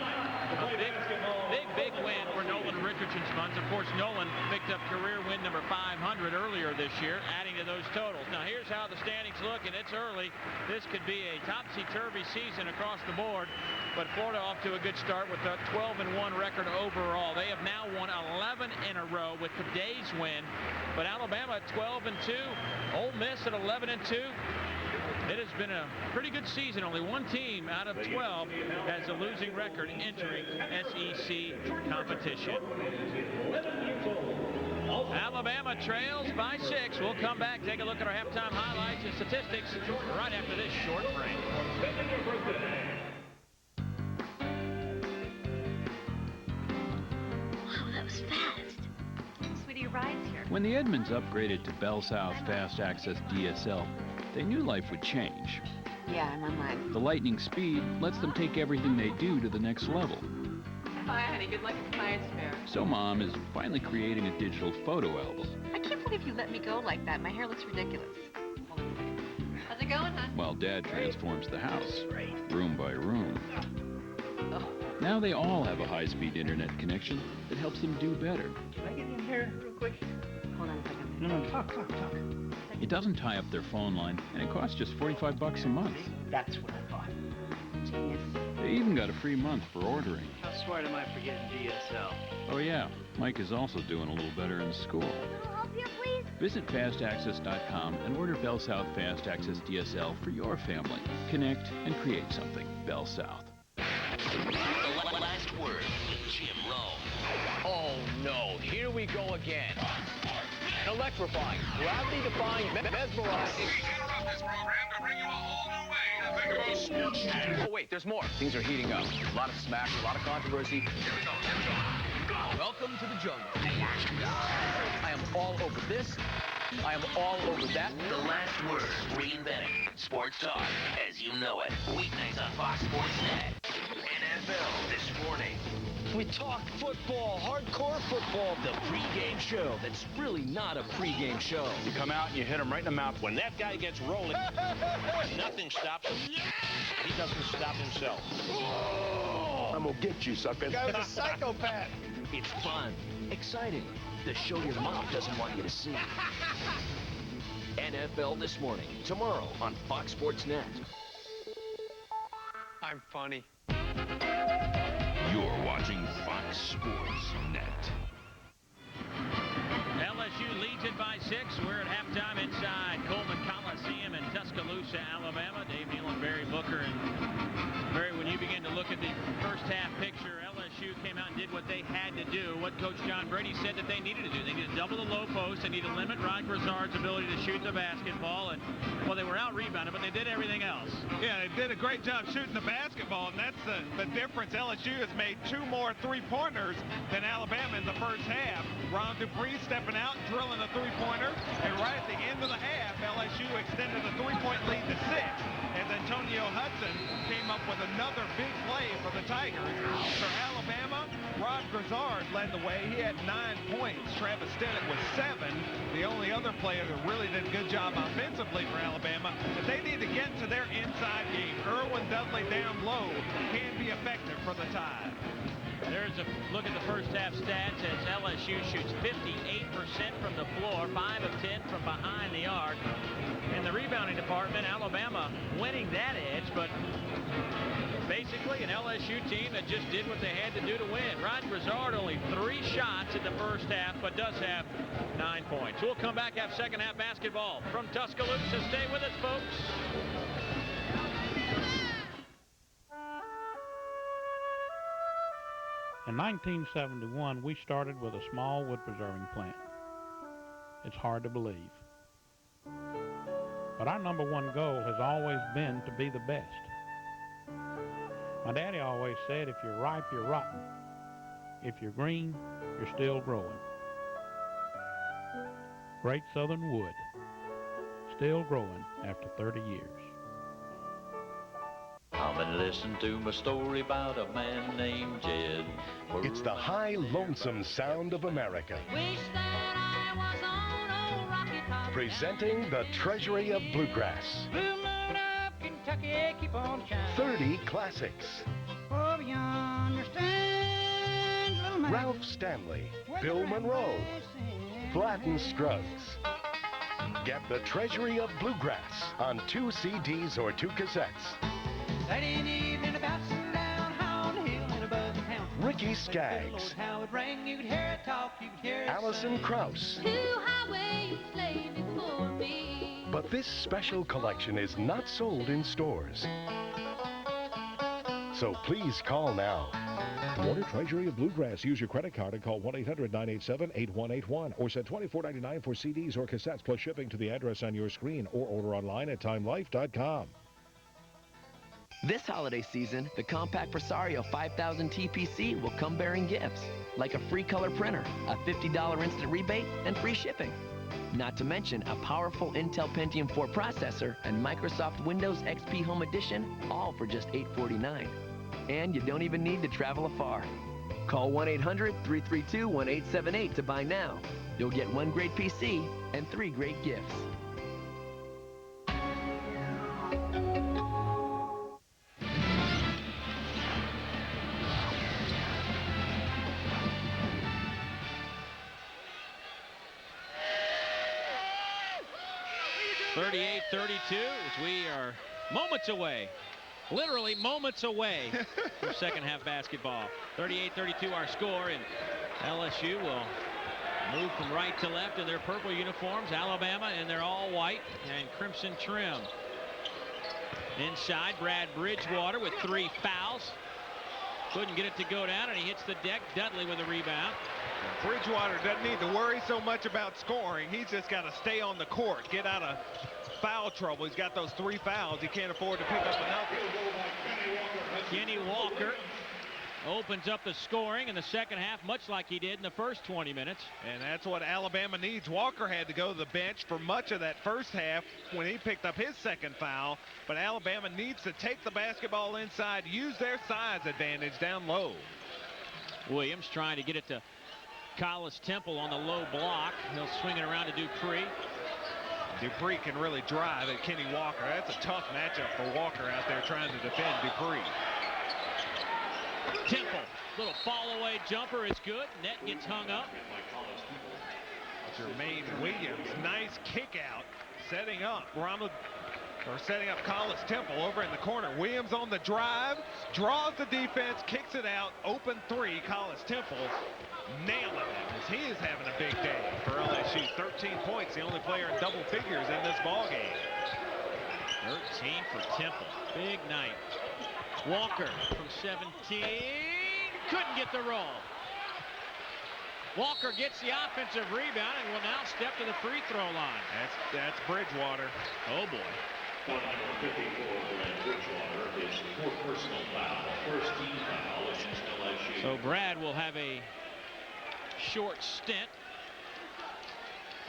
A big win for Nolan Richardson's Buns. Of course, Nolan picked up career win number 500 earlier this year, adding to those totals. Now, here's how the standings look, and it's early. This could be a topsy-turvy season across the board, but Florida off to a good start with a 12-1 record overall. They have now won 11 in a row with today's win, but Alabama at 12-2, Ole Miss at 11-2. It has been a pretty good season. Only one team out of 12 has a losing record entering SEC competition. Alabama trails by 6. We'll come back, take a look at our halftime highlights and statistics right after this short break. Wow, that was fast. Sweetie, your ride's here. When the Edmonds upgraded to Bell South Fast Access DSL, they knew life would change. Yeah, I'm on mine. The lightning speed lets them take everything they do to the next level. Bye, honey. Good luck at Science Fair. So Mom is finally creating a digital photo album. I can't believe you let me go like that. My hair looks ridiculous. How's it going, hon? While Dad transforms the house, room by room. Oh. Now they all have a high-speed internet connection that helps them do better. Can I get in here real quick? Hold on a second. No, talk. It doesn't tie up their phone line, and it costs just $45 a month. That's what I thought. Genius. They even got a free month for ordering. How smart am I for getting DSL? Oh yeah, Mike is also doing a little better in school. Can I help you, please? Visit fastaccess.com and order Bell South Fast Access DSL for your family. Connect and create something. Bell South. The last word with Jim Rome. Oh no, here we go again. Electrifying, gravity-defying, mesmerizing. Interrupt this program to bring you a whole new way to think about sports news. Oh wait, there's more. Things are heating up. A lot of smack, a lot of controversy. Here we go. Welcome to the jungle. I am all over this. I am all over that. The last word, reinventing sports talk as you know it. Weeknights on Fox Sports Net. NFL this morning. We talk football, hardcore football. The pregame show that's really not a pregame show. You come out and you hit him right in the mouth. When that guy gets rolling, nothing stops him. He doesn't stop himself. I'm gonna get you, sucker. Guy's a psychopath. It's fun, exciting, the show your mom doesn't want you to see. NFL This Morning, tomorrow on Fox Sports Net. I'm funny. You're watching Fox Sports Net. LSU leads it by 6. We're at halftime inside Coleman Coliseum in Tuscaloosa, Alabama. Dave Neal and Barry Booker. And Barry, when you begin to look at the first half picture, LSU came out and did what they had to do, what Coach John Brady said that they needed to do. They needed to double the low post. They needed to limit Rod Grizzard's ability to shoot the basketball. And, well, they were out-rebounded, but they did everything else. Yeah, they did a great job shooting the basketball, and that's the difference. LSU has made 2 more three-pointers than Alabama in the first half. Ron Dupree stepping out, drilling a three-pointer, and right at the end of the half, LSU extended the three-point lead to 6, as Antonio Hudson came up with another big play for the Tigers. For Alabama, Rod Grizzard led the way. He had 9 points. Travis Stennett was 7. The only other player that really did a good job offensively for Alabama, but they need to get to their inside game. Irwin Dudley down low can be effective for the Tide. There's a look at the first half stats as LSU shoots 58% from the floor, 5 of 10 from behind the arc. In the rebounding department, Alabama winning that edge, but basically an LSU team that just did what they had to do to win. Rod Grizzard only 3 shots in the first half, but does have 9 points. We'll come back, have second half basketball from Tuscaloosa. Stay with us, folks. In 1971, we started with a small wood preserving plant. It's hard to believe. But our #1 goal has always been to be the best. My daddy always said, if you're ripe, you're rotten. If you're green, you're still growing. Great Southern wood, still growing after 30 years. I've been listening to my story about a man named Jed. It's the high, lonesome sound of America. Wish that I was on old Rocky Top. Presenting the Treasury of Bluegrass. Blue moon up Kentucky, keep on shining. 30 classics. Oh, you understand, little man. Ralph Stanley, Bill Monroe, Flatten Scruggs. Get the Treasury of Bluegrass on 2 CDs or 2 cassettes. Saturday evening about sundown, Hound Hill in a buzzing town. Ricky Skaggs. How it rang, you could hear it talk, you could hear it Alison sing. Krauss. 2 highways lay before me. But this special collection is not sold in stores. So please call now. To order Treasury of Bluegrass, use your credit card and call 1-800-987-8181 or send $24.99 for CDs or cassettes plus shipping to the address on your screen or order online at timelife.com. This holiday season, the compact Presario 5000 TPC will come bearing gifts, like a free color printer, a $50 instant rebate, and free shipping. Not to mention a powerful Intel Pentium 4 processor and Microsoft Windows XP Home Edition, all for just $849. And you don't even need to travel afar. Call 1-800-332-1878 to buy now. You'll get 1 great PC and 3 great gifts. As we are moments away, literally moments away from second half basketball. 38-32 our score, and LSU will move from right to left in their purple uniforms. Alabama in their all white and crimson trim. Inside, Brad Bridgewater with 3 fouls. Couldn't get it to go down, and he hits the deck. Dudley with a rebound. Bridgewater doesn't need to worry so much about scoring. He's just got to stay on the court, get out of foul trouble. He's got those 3 fouls. He can't afford to pick up another. Kenny Walker opens up the scoring in the second half, much like he did in the first 20 minutes. And that's what Alabama needs. Walker had to go to the bench for much of that first half when he picked up his second foul. But Alabama needs to take the basketball inside, use their size advantage down low. Williams trying to get it to Collis Temple on the low block. He'll swing it around to Dupree. Dupree can really drive at Kenny Walker. That's a tough matchup for Walker out there trying to defend Dupree. Temple, little fall away jumper is good. Net gets hung up. Jermaine Williams, nice kick out, setting up Collis Temple over in the corner. Williams on the drive, draws the defense, kicks it out, open 3. Collis Temple nailing it as he is having a big day for LSU. 13 points, the only player in double figures in this ball game. 13 for Temple, big night. Walker from 17, couldn't get the roll. Walker gets the offensive rebound and will now step to the free throw line. That's Bridgewater. Oh boy. Foul number 54 for Bridgewater is for personal foul. First team foul against LSU. So Brad will have a short stint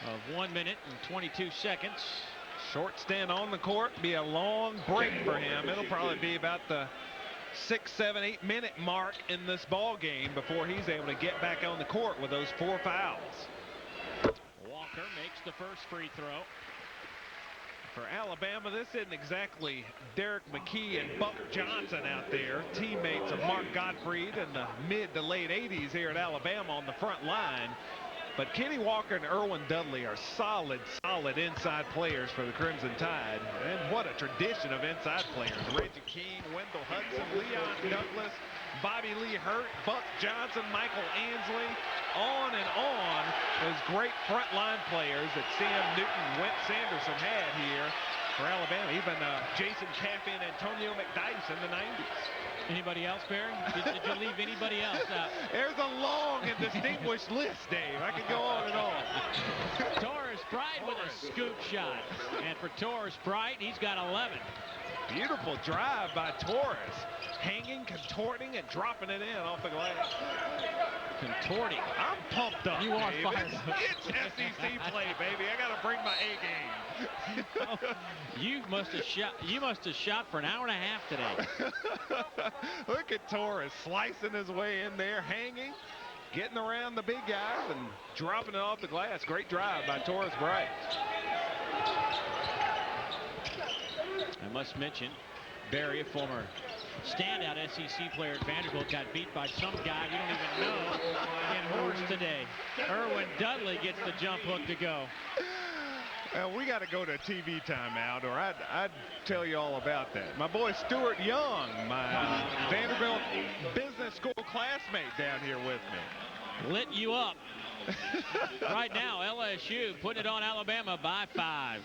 of 1 minute and 22 seconds. Short stint on the court, be a long break for him. It'll probably be about the 6, 7, 8 minute mark in this ball game before he's able to get back on the court with those 4 fouls. Walker makes the first free throw. For Alabama, this isn't exactly Derek McKee and Buck Johnson out there, teammates of Mark Gottfried in the mid to late 80s here at Alabama on the front line. But Kenny Walker and Erwin Dudley are solid inside players for the Crimson Tide. And what a tradition of inside players. Reggie King, Wendell Hudson, Leon Douglas, Bobby Lee Hurt, Buck Johnson, Michael Ansley, on and on. Those great frontline players that Sam Newton, Went Sanderson had here for Alabama. Even Jason Caffey and Antonio McDyess in the 90s. Anybody else, Barry? Did you leave anybody else out? There's a long and distinguished list, Dave. I could go on and on. Torres Bright with a scoop shot. And for Torres Bright, he's got 11. Beautiful drive by Torres. Hanging, contorting, and dropping it in off the glass. Contorting. I'm pumped up. You are fired up. It's SEC play, baby. I got to bring my A game. You must have shot for an hour and a half today. Look at Torres slicing his way in there, hanging, getting around the big guys, and dropping it off the glass. Great drive by Torres Bright. I must mention, Barry, a former standout SEC player at Vanderbilt, got beat by some guy we don't even know in horse today. Erwin Dudley gets the jump hook to go. We got to go to a TV timeout, or I'd tell you all about that. My boy Stuart Young, my Vanderbilt business school classmate down here with me. Lit you up. Right now, LSU putting it on Alabama by 5.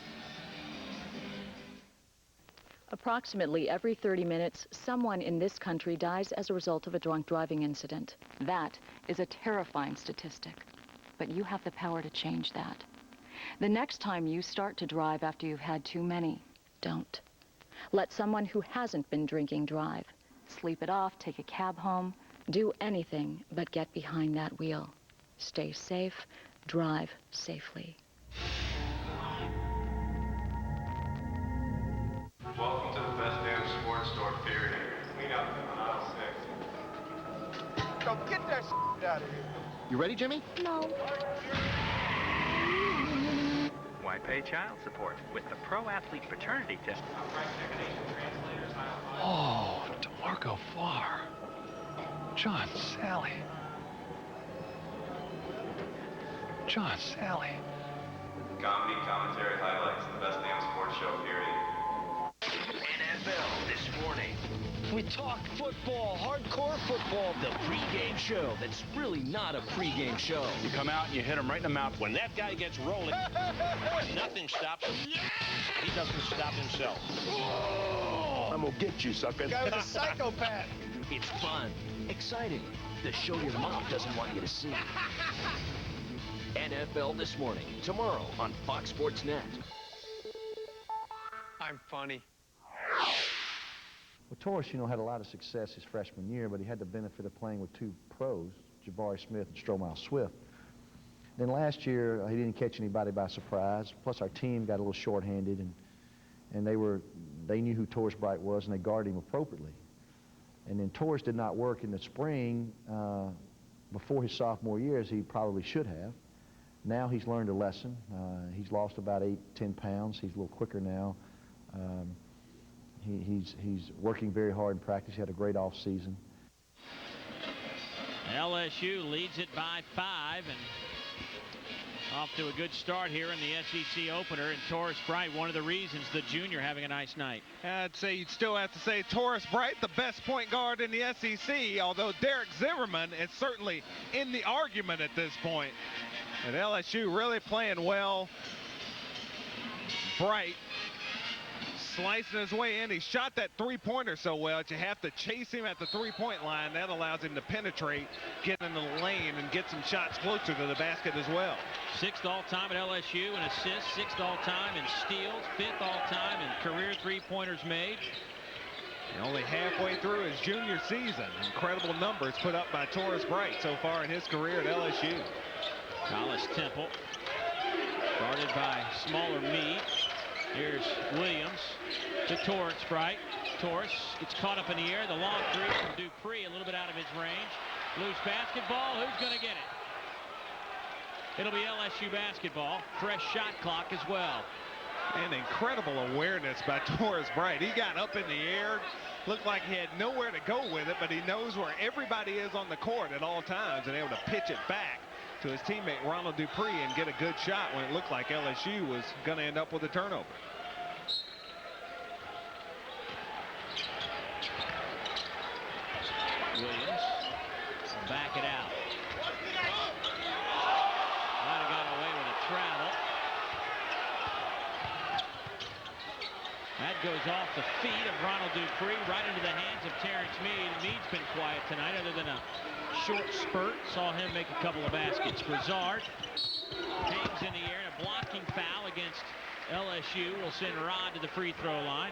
Approximately every 30 minutes, someone in this country dies as a result of a drunk driving incident. That is a terrifying statistic, but you have the power to change that. The next time you start to drive after you've had too many, don't. Let someone who hasn't been drinking drive. Sleep it off, take a cab home, do anything but get behind that wheel. Stay safe, drive safely. Welcome to the best damn sports store, period. Clean up on aisle 6. Yo, get that out of here. You ready, Jimmy? No. Why pay child support with the Pro Athlete Paternity Test? Oh, DeMarco Farr. John Sally. John Sally. Comedy, commentary, highlights, the best damn sports show, period. NFL this morning. We talk football, hardcore football. The pregame show that's really not a pregame show. You come out and you hit him right in the mouth. When that guy gets rolling, nothing stops him. He doesn't stop himself. I'm gonna get you, sucker. Guy was a psychopath. It's fun, exciting. The show your mom doesn't want you to see. NFL This Morning, tomorrow on Fox Sports Net. I'm funny. Well, Torres, had a lot of success his freshman year, but he had the benefit of playing with 2 pros, Jabari Smith and Stromile Swift. Then last year, he didn't catch anybody by surprise. Plus, our team got a little shorthanded, and they knew who Torres Bright was, and they guarded him appropriately. And then Torres did not work in the spring before his sophomore year, as he probably should have. Now he's learned a lesson. He's lost about 8-10 pounds. He's a little quicker now. He's working very hard in practice. He had a great off season. LSU leads it by 5 and off to a good start here in the SEC opener. And Torres Bright, one of the reasons the junior having a nice night. I'd say you'd still have to say Torres Bright, the best point guard in the SEC, although Derek Zimmerman is certainly in the argument at this point. And LSU really playing well. Bright, slicing his way in. He shot that three-pointer so well that you have to chase him at the three-point line. That allows him to penetrate, get into the lane, and get some shots closer to the basket as well. 6th all-time at LSU in assists, 6th all-time in steals, 5th all-time in career three-pointers made. And only halfway through his junior season. Incredible numbers put up by Torres Bright so far in his career at LSU. Collis Temple, guarded by smaller Meade. Here's Williams to Torres Bright. Torres gets caught up in the air. The long three from Dupree, a little bit out of his range. Loose basketball. Who's going to get it? It'll be LSU basketball. Fresh shot clock as well. And incredible awareness by Torres Bright. He got up in the air, looked like he had nowhere to go with it, but he knows where everybody is on the court at all times and able to pitch it back to his teammate Ronald Dupree and get a good shot when it looked like LSU was going to end up with a turnover. Williams will back it out. Might have gotten away with a travel. That goes off the feet of Ronald Dupree right into the hands of Terrence Meade. Meade's been quiet tonight other than a short spurt. Saw him make a couple of baskets. Brizard hangs in the air, and a blocking foul against LSU will send Rod to the free throw line.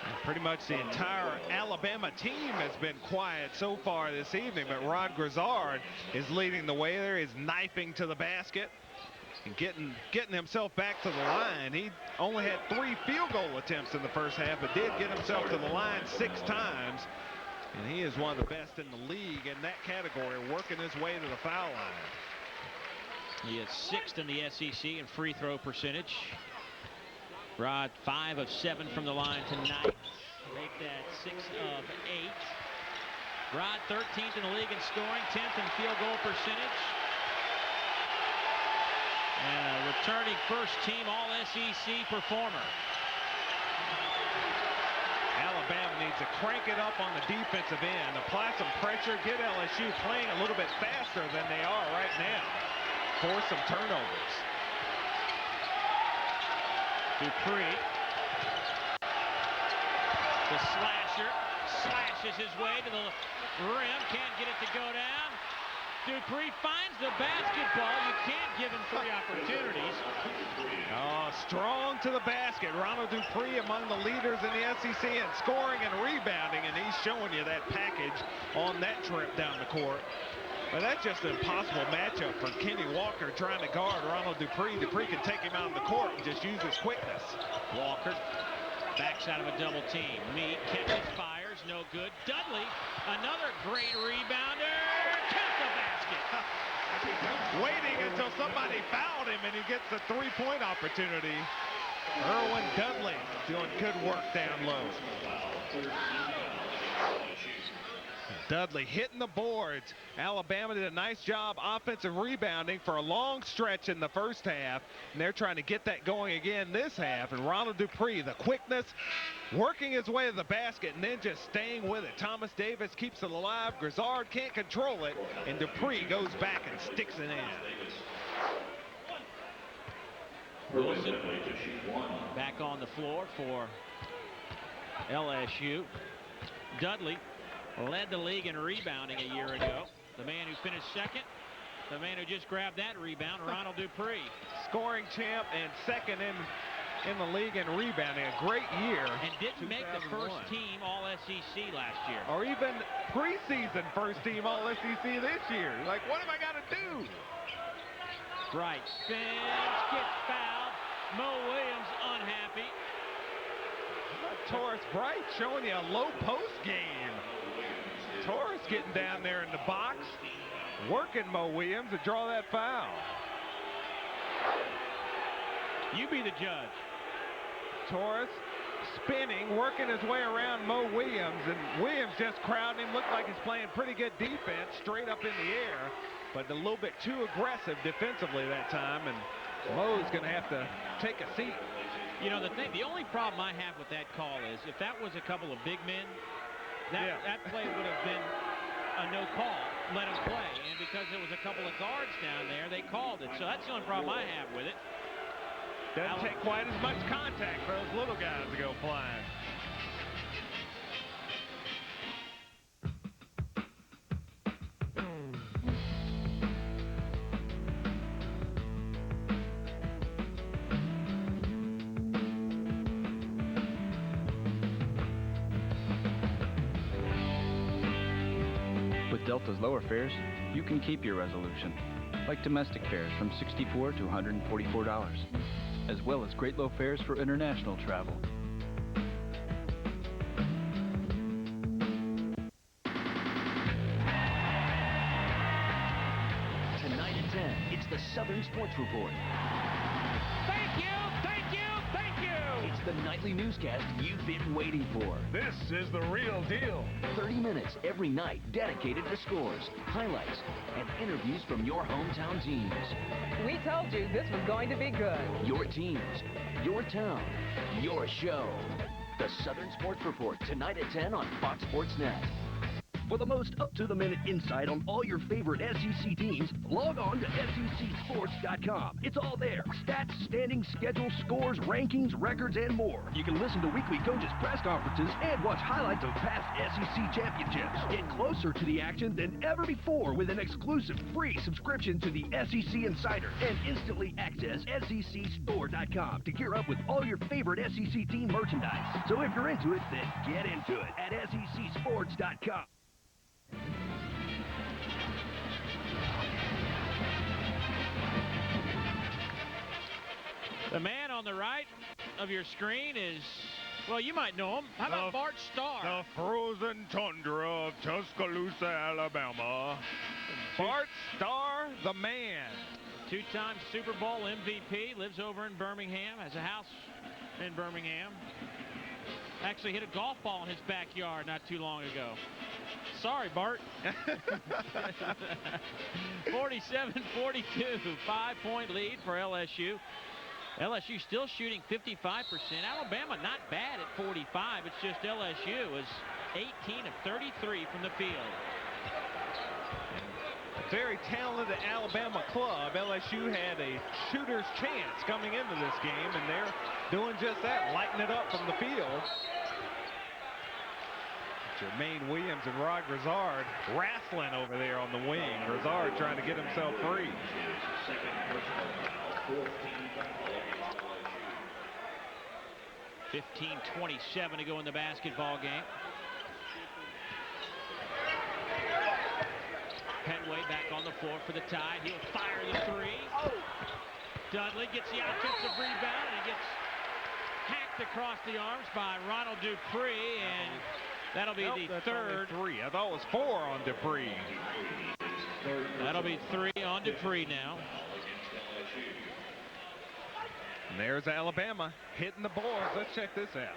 And pretty much the entire Alabama team has been quiet so far this evening, but Rod Brizard is leading the way there. He's knifing to the basket and getting himself back to the line. He only had 3 field goal attempts in the first half, but did get himself to the line 6 times. And he is one of the best in the league in that category, working his way to the foul line. He is 6th in the SEC in free throw percentage. Rod 5 of 7 from the line tonight. Make that 6 of 8. Rod 13th in the league in scoring, 10th in field goal percentage. And a returning first team all SEC performer. Alabama needs to crank it up on the defensive end, apply some pressure, get LSU playing a little bit faster than they are right now. Force some turnovers. Dupree. The slasher slashes his way to the rim, can't get it to go down. Dupree finds the basketball. You can't give him 3 opportunities. Oh, strong to the basket. Ronald Dupree among the leaders in the SEC in scoring and rebounding, and he's showing you that package on that trip down the court. But that's just an impossible matchup for Kenny Walker trying to guard Ronald Dupree. Dupree can take him out of the court and just use his quickness. Walker backs out of a double team. Meade catches, fires, no good. Dudley, another great rebounder. Count the basket. Waiting until somebody fouled him and he gets the 3-point opportunity. Erwin Dudley doing good work down low. Dudley hitting the boards. Alabama did a nice job offensive rebounding for a long stretch in the first half, and they're trying to get that going again this half. And Ronald Dupree, the quickness, working his way to the basket and then just staying with it. Thomas Davis keeps it alive. Grizzard can't control it, and Dupree goes back and sticks it in. Wilson back on the floor for LSU. Dudley led the league in rebounding a year ago. The man who finished 2nd, the man who just grabbed that rebound, Ronald Dupree. Scoring champ and 2nd in the league in rebounding. A great year. And didn't make the first team all SEC last year. Or even preseason first team all SEC this year. Like, what have I got to do? Bright spins, gets fouled. Mo Williams unhappy. Torres Bright showing you a low post game. Torres getting down there in the box, working Mo Williams to draw that foul. You be the judge. Torres spinning, working his way around Mo Williams, and Williams just crowding him. Looked like he's playing pretty good defense, straight up in the air, but a little bit too aggressive defensively that time, and Mo's going to have to take a seat. You know, the only problem I have with that call is if that was a couple of big men, that play would have been a no call. Let him play. And because there was a couple of guards down there, they called it. So that's the only problem I have with it. Doesn't take quite as much contact for those little guys to go flying. With Delta's lower fares, you can keep your resolution, like domestic fares from $64 to $144, as well as great low fares for international travel. Tonight at 10, it's the Southern Sports Report. Thank you, thank you, thank you. It's the nightly newscast you've been waiting for. This is the real deal. 30 minutes every night dedicated to scores, highlights, and interviews from your hometown teams. We told you this was going to be good. Your teams, your town, your show. The Southern Sports Report, tonight at 10 on Fox Sports Net. For the most up-to-the-minute insight on all your favorite SEC teams, log on to SECSports.com. It's all there. Stats, standings, schedules, scores, rankings, records, and more. You can listen to weekly coaches' press conferences and watch highlights of past SEC championships. Get closer to the action than ever before with an exclusive free subscription to the SEC Insider and instantly access SECStore.com to gear up with all your favorite SEC team merchandise. So if you're into it, then get into it at SECSports.com. The man on the right of your screen is, well, you might know him. How about Bart Starr? The frozen tundra of Tuscaloosa, Alabama. Bart Starr, the man. Two-time Super Bowl MVP, lives over in Birmingham, has a house in Birmingham. Actually hit a golf ball in his backyard not too long ago. Sorry, Bart. 47-42, 5-point lead for LSU. LSU still shooting 55%. Alabama not bad at 45. It's just LSU is 18 of 33 from the field. Very talented Alabama club. LSU had a shooter's chance coming into this game, and they're doing just that, lighting it up from the field. Jermaine Williams and Rod Grizzard wrestling over there on the wing. Grizzard trying to get himself free. 15:27 to go in the basketball game. Penway back on the floor for the Tide. He'll fire the three. Dudley gets the offensive rebound, and he gets hacked across the arms by Ronald Dupree, and that'll be the third. Three. I thought it was 4 on Dupree. That'll be 3 on Dupree now. And there's Alabama hitting the boards. Let's check this out.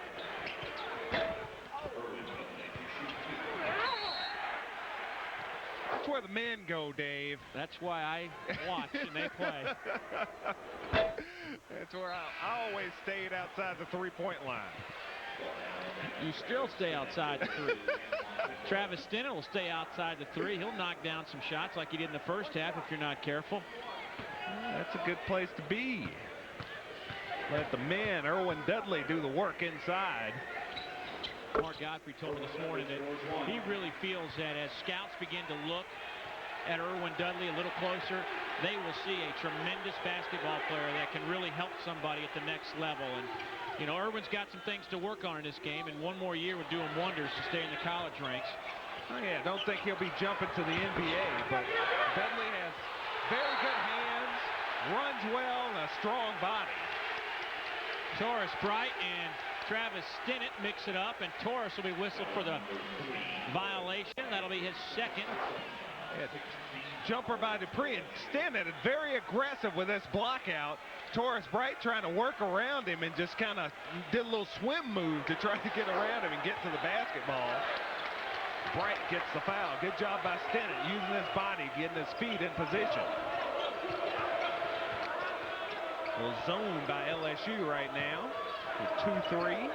That's where the men go, Dave. That's why I watch and they play. That's where I always stayed outside the three-point line. You still stay outside the three. Travis Stennett will stay outside the three. He'll knock down some shots like he did in the first half if you're not careful. That's a good place to be. Let the men, Erwin Dudley, do the work inside. Mark Godfrey told me this morning that he really feels that as scouts begin to look at Erwin Dudley a little closer, they will see a tremendous basketball player that can really help somebody at the next level. And, you know, Erwin's got some things to work on in this game, and one more year would do him wonders to stay in the college ranks. Oh, yeah, don't think he'll be jumping to the NBA, but Dudley has very good hands, runs well, and a strong body. Torres Bright and Travis Stennett mix it up, and Torres will be whistled for the violation. That'll be his second. Yeah, jumper by Dupree, and Stennett is very aggressive with this block out. Torres Bright trying to work around him and just kind of did a little swim move to try to get around him and get to the basketball. Bright gets the foul. Good job by Stennett using his body, getting his feet in position. Well, zoned by LSU right now. 2-3.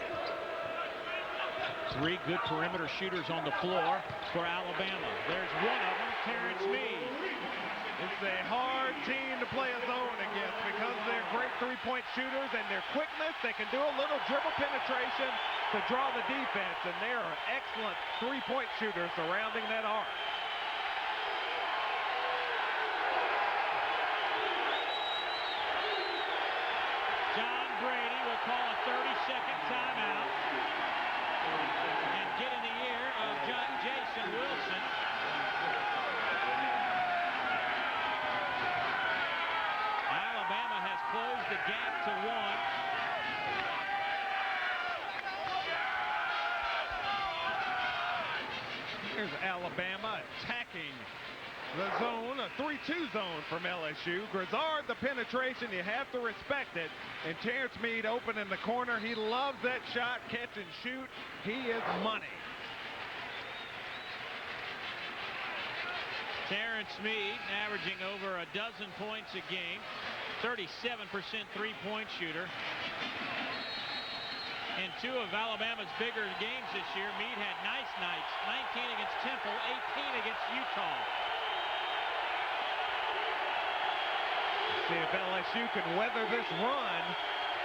3 good perimeter shooters on the floor for Alabama. There's one of them, Terrence Mead. It's a hard team to play a zone against because they're great three-point shooters and their quickness. They can do a little dribble penetration to draw the defense, and they are excellent three-point shooters surrounding that arc. John Brady will call a 30-second timeout and get in the ear of Jason Wilson. Alabama has closed the gap to 1. Here's Alabama attacking the zone, a 3-2 zone from LSU. Grizzard, the penetration, you have to respect it. And Terrence Mead open in the corner. He loves that shot, catch and shoot. He is money. Terrence Mead averaging over a dozen points a game, 37% three-point shooter. In 2 of Alabama's bigger games this year, Mead had nice nights, 19 against Temple, 18 against Utah. See if LSU can weather this run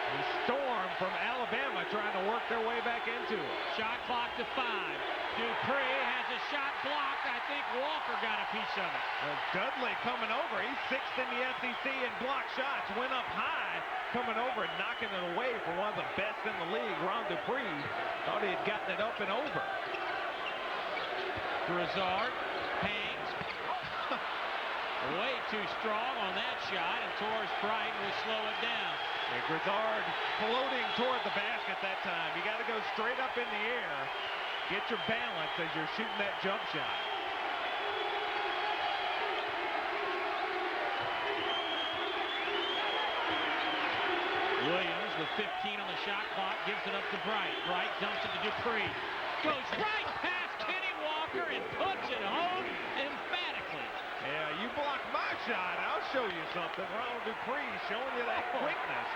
and storm from Alabama trying to work their way back into it. Shot clock to 5. Dupree has a shot blocked. I think Walker got a piece of it. Dudley coming over. He's 6th in the SEC in block shots. Went up high, coming over and knocking it away from one of the best in the league. Ron Dupree thought he had gotten it up and over. Grizzard hangs. Way too strong on that shot, and Torres Bright will slow it down. And Grizzard floating toward the basket that time. You got to go straight up in the air. Get your balance as you're shooting that jump shot. Williams with 15 on the shot clock gives it up to Bright. Bright dumps it to Dupree. Goes right past Kenny Walker and puts it home emphatically. Yeah, you block my shot, I'll show you something. Ronald Dupree showing you that quickness.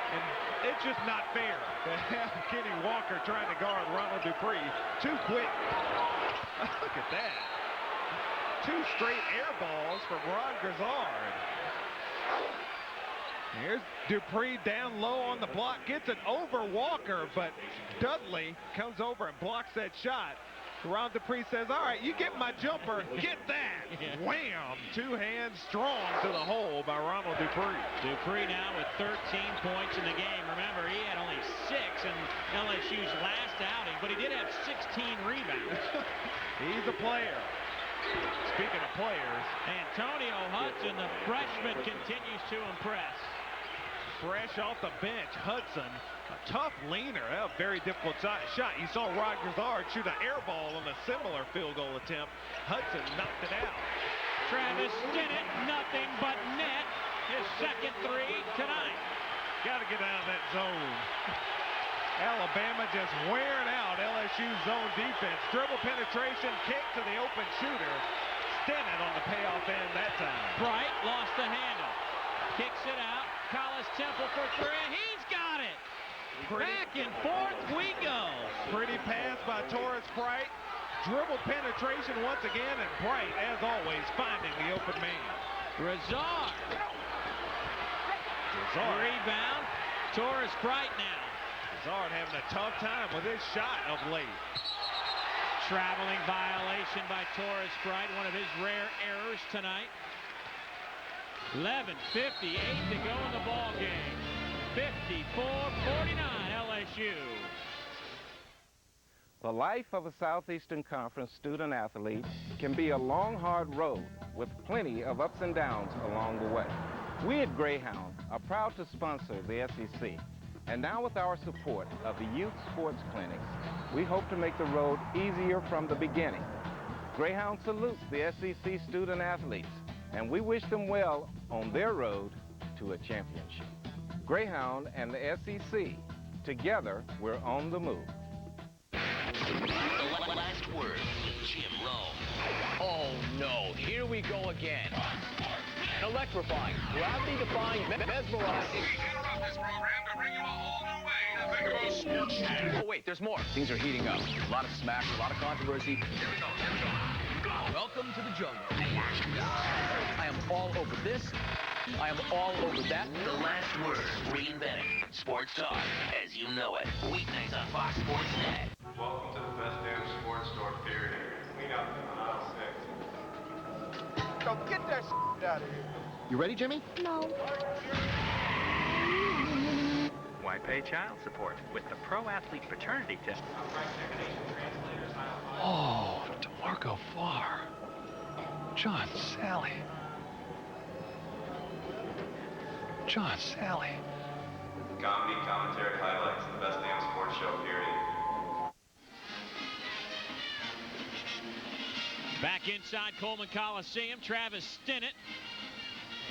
And it's just not fair to have Kenny Walker trying to guard Ronald Dupree. Too quick. Look at that. 2 straight air balls from Ron Grizzard. Here's Dupree down low on the block. Gets it over Walker, but Dudley comes over and blocks that shot. Ron Dupree says, all right, you get my jumper, get that. Wham! 2 hands strong to the hole by Ronald Dupree. Dupree now with 13 points in the game. Remember, he had only 6 in LSU's last outing, but he did have 16 rebounds. He's a player. Speaking of players, Antonio Hudson, the freshman, continues to impress. Fresh off the bench, Hudson, a tough leaner. A very difficult shot. You saw Rod Grizzard shoot an air ball on a similar field goal attempt. Hudson knocked it out. Travis Stinnett, nothing but net. His second 3 tonight. Got to get out of that zone. Alabama just wearing out LSU's zone defense. Dribble penetration, kick to the open shooter. Stinnett on the payoff end that time. Bright lost the handle. Kicks it out. Collis Temple for 3, and he's got it. Back and forth we go. Pretty pass by Torres Bright. Dribble penetration once again, and Bright, as always, finding the open man. Grizzard. Rebound. Torres Bright now. Grizzard having a tough time with his shot of late. Traveling violation by Torres Bright, one of his rare errors tonight. 11:58 to go in the ball game. 54-49 LSU. The life of a Southeastern Conference student athlete can be a long, hard road with plenty of ups and downs along the way. We at Greyhound are proud to sponsor the SEC, and now with our support of the Youth Sports Clinics, we hope to make the road easier from the beginning. Greyhound salutes the SEC student athletes, and we wish them well on their road to a championship. Greyhound and the SEC, together we're on the move. The last word, Jim Rome. Oh no, here we go again. Electrifying, gravity-defying, mesmerizing. Interrupt this program to bring you a whole new way to think about sports. Oh wait, there's more. Things are heating up. A lot of smack, a lot of controversy. Here we go. Welcome to the jungle. I am all over this. I am all over that. The last word, green betting. Sports talk, as you know it. Weeknights on Fox Sports Net. Welcome to the best damn sports store, period. Clean up on aisle 6. Yo, get that out of here. You ready, Jimmy? No. Why pay child support with the Pro Athlete Paternity Test? Oh, DeMarco Farr. John Sally. John Sally. Comedy, commentary, highlights, the best damn sports show, period. Back inside Coleman Coliseum, Travis Stinnett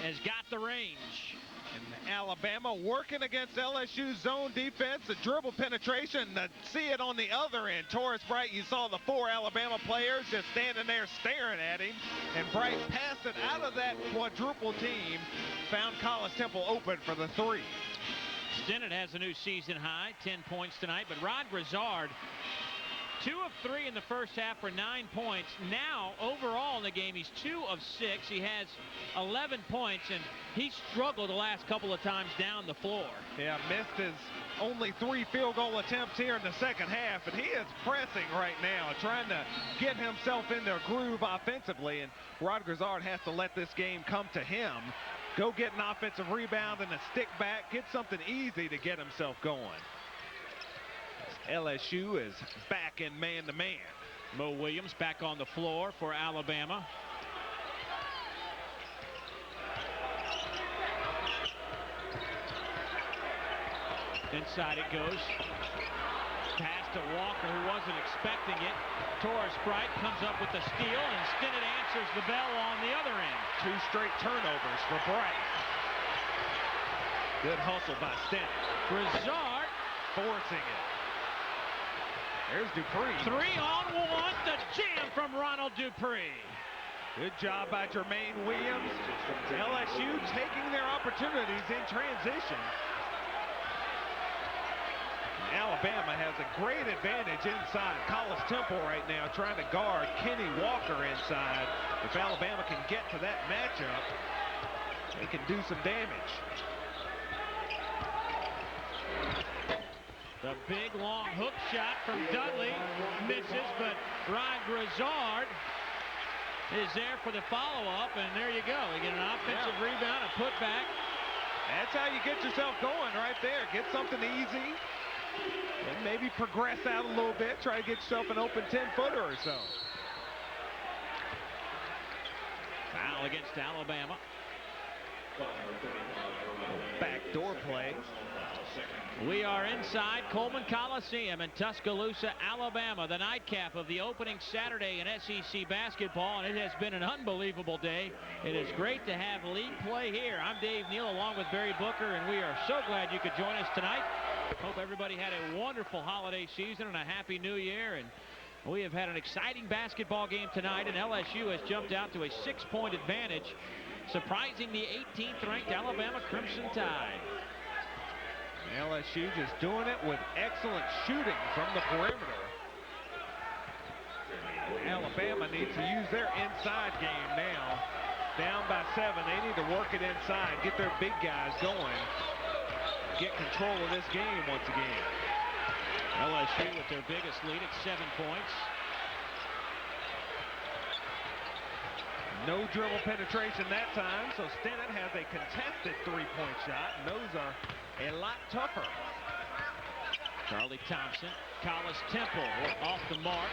has got the range. And Alabama working against LSU's zone defense, the dribble penetration, see it on the other end. Torres Bright, you saw the 4 Alabama players just standing there staring at him. And Bright passed it out of that quadruple team, found College Temple open for the 3. Stinnett has a new season high, 10 points tonight, but Rod Grizzard, 2 of 3 in the first half for 9 points. Now, overall in the game, he's 2 of 6. He has 11 points, and he struggled the last couple of times down the floor. Yeah, missed his only 3 field goal attempts here in the second half, and he is pressing right now, trying to get himself in their groove offensively, and Rod Grizzard has to let this game come to him. Go get an offensive rebound and a stick back, get something easy to get himself going. LSU is back in man-to-man. Mo Williams back on the floor for Alabama. Inside it goes. Pass to Walker, who wasn't expecting it. Torres Bright comes up with the steal, and Stinnett answers the bell on the other end. 2 straight turnovers for Bright. Good hustle by Stinnett. Grizzard forcing it. There's Dupree. 3-on-1, the jam from Ronald Dupree. Good job by Jermaine Williams. LSU taking their opportunities in transition. Alabama has a great advantage inside. College Temple right now trying to guard Kenny Walker inside. If Alabama can get to that matchup, they can do some damage. The big long hook shot from Dudley misses, but Rod Grizzard is there for the follow-up, and there you go. You get an offensive rebound, a putback. That's how you get yourself going right there. Get something easy, and maybe progress out a little bit. Try to get yourself an open 10-footer or so. Foul against Alabama. Backdoor play. We are inside Coleman Coliseum in Tuscaloosa, Alabama, the nightcap of the opening Saturday in SEC basketball, and it has been an unbelievable day. It is great to have league play here. I'm Dave Neal along with Barry Booker, and we are so glad you could join us tonight. Hope everybody had a wonderful holiday season and a happy new year, and we have had an exciting basketball game tonight, and LSU has jumped out to a 6-point advantage, surprising the 18th ranked Alabama Crimson Tide. LSU just doing it with excellent shooting from the perimeter. Alabama needs to use their inside game now. Down by 7, they need to work it inside, get their big guys going, get control of this game once again. LSU with their biggest lead at 7 points. No dribble penetration that time, so Stinnett has a contested 3-point shot, and those are a lot tougher. Charlie Thompson, Collis Temple off the mark.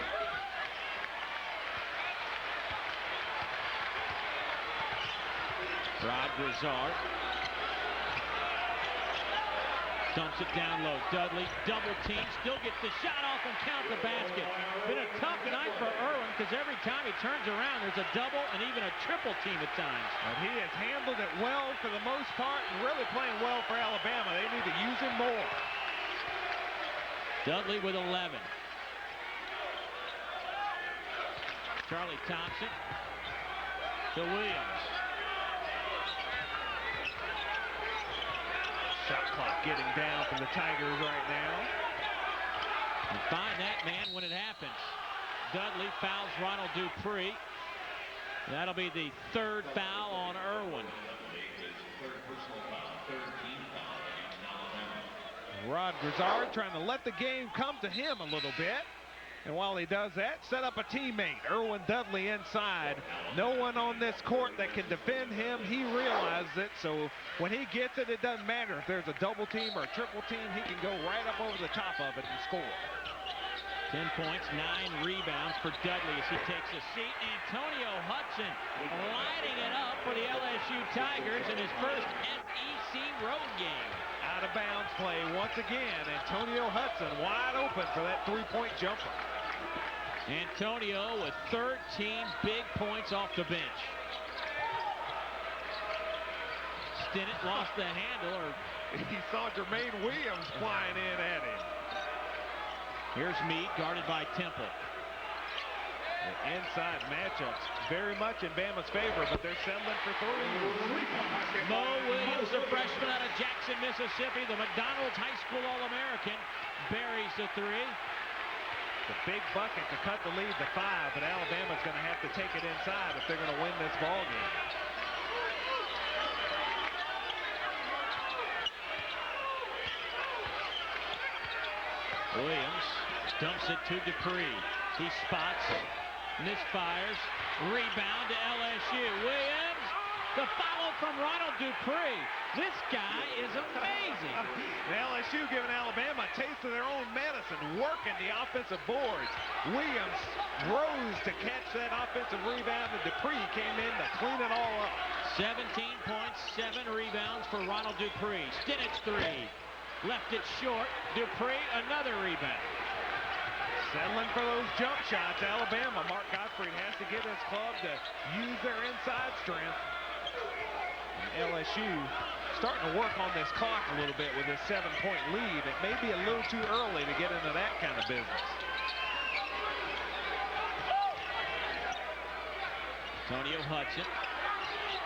Rod Grizzard dumps it down low. Dudley double team, still gets the shot off and count the basket. Been a tough night for Irwin because every time he turns around there's a double and even a triple team at times. But he has handled it well for the most part and really playing well for Alabama. They need to use him more. Dudley with 11. Charlie Thompson to Williams. Shot clock getting down from the Tigers right now. And find that man when it happens. Dudley fouls Ronald Dupree. That'll be the third foul on Irwin. Rod Grizzard trying to let the game come to him a little bit. And while he does that, set up a teammate, Irwin Dudley, inside. No one on this court that can defend him. He realizes it, so when he gets it, it doesn't matter if there's a double team or a triple team. He can go right up over the top of it and score. 10 points, 9 rebounds for Dudley as he takes a seat. Antonio Hudson lighting it up for the LSU Tigers in his first MEC road game. Out of bounds play once again. Antonio Hudson wide open for that three-point jumper. Antonio with 13 big points off the bench. Stinnett lost the handle, or he saw Jermaine Williams flying in at him. Here's Meade, guarded by Temple. The inside matchups very much in Bama's favor, but they're settling for three. Mo Williams, the freshman out of Jackson, Mississippi, the McDonald's High School All-American, buries the three. The big bucket to cut the lead to 5, but Alabama's going to have to take it inside if they're going to win this ball game. Williams dumps it to Dupree. He spots, misfires, rebound to LSU. Williams, the follow from Ronald Dupree. This guy is amazing. LSU giving Alabama a taste of their own medicine, working the offensive boards. Williams rose to catch that offensive rebound, and Dupree came in to clean it all up. 17 points, 7 rebounds for Ronald Dupree. Stinnett's three. Left it short. Dupree, another rebound. Settling for those jump shots, Alabama. Mark Gottfried has to get his club to use their inside strength. And LSU starting to work on this clock a little bit with this 7-point lead. It may be a little too early to get into that kind of business. Antonio Hudson,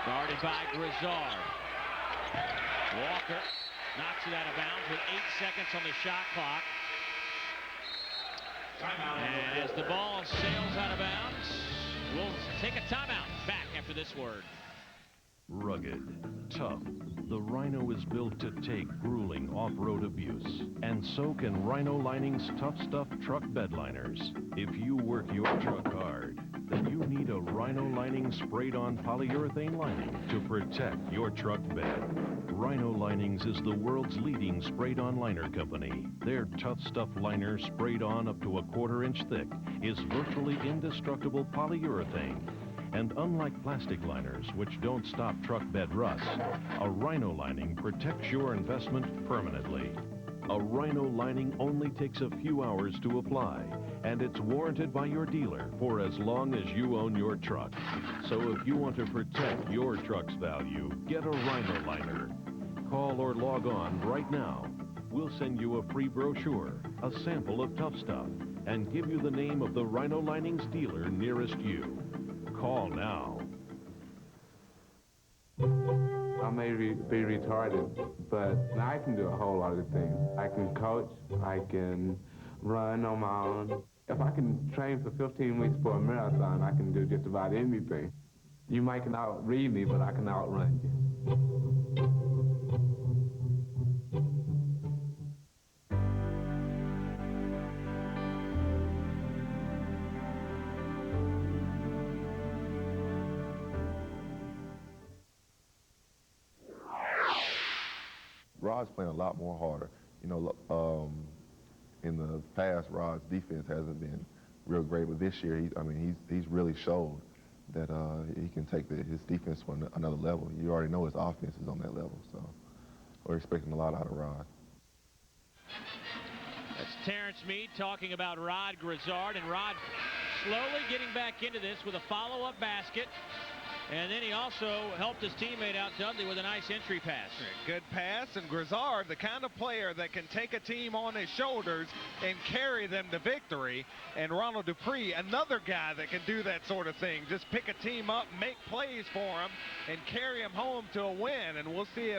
guarded by Grizzard. Walker knocks it out of bounds with 8 seconds on the shot clock. And as the ball sails out of bounds, we'll take a timeout. Back after this word. Rugged, tough, the Rhino is built to take grueling off-road abuse. And so can Rhino Lining's Tough Stuff truck bed liners. If you work your truck hard, then you need a Rhino Lining sprayed-on polyurethane lining to protect your truck bed. Rhino Linings is the world's leading sprayed-on liner company. Their Tough Stuff liner, sprayed on up to a 1/4 inch thick, is virtually indestructible polyurethane. And unlike plastic liners, which don't stop truck bed rust, a Rhino Lining protects your investment permanently. A Rhino Lining only takes a few hours to apply, and it's warranted by your dealer for as long as you own your truck. So if you want to protect your truck's value, get a Rhino Liner. Call or log on right now. We'll send you a free brochure, a sample of Tough Stuff, and give you the name of the Rhino Linings dealer nearest you. Call now. I may be retarded, but I can do a whole lot of things. I can coach, I can run on my own. If I can train for 15 weeks for a marathon, I can do just about anything. You might can outread me, but I can outrun you. Rod's playing a lot more harder. You know, in the past, Rod's defense hasn't been real great, but this year, he's really showed that he can take his defense to another level. You already know his offense is on that level, so we're expecting a lot out of Rod. That's Terrence Meade talking about Rod Grizzard, and Rod slowly getting back into this with a follow-up basket. And then he also helped his teammate out, Dudley, with a nice entry pass. Good pass, and Grizzard, the kind of player that can take a team on his shoulders and carry them to victory. And Ronald Dupree, another guy that can do that sort of thing. Just pick a team up, make plays for them, and carry them home to a win. And we'll see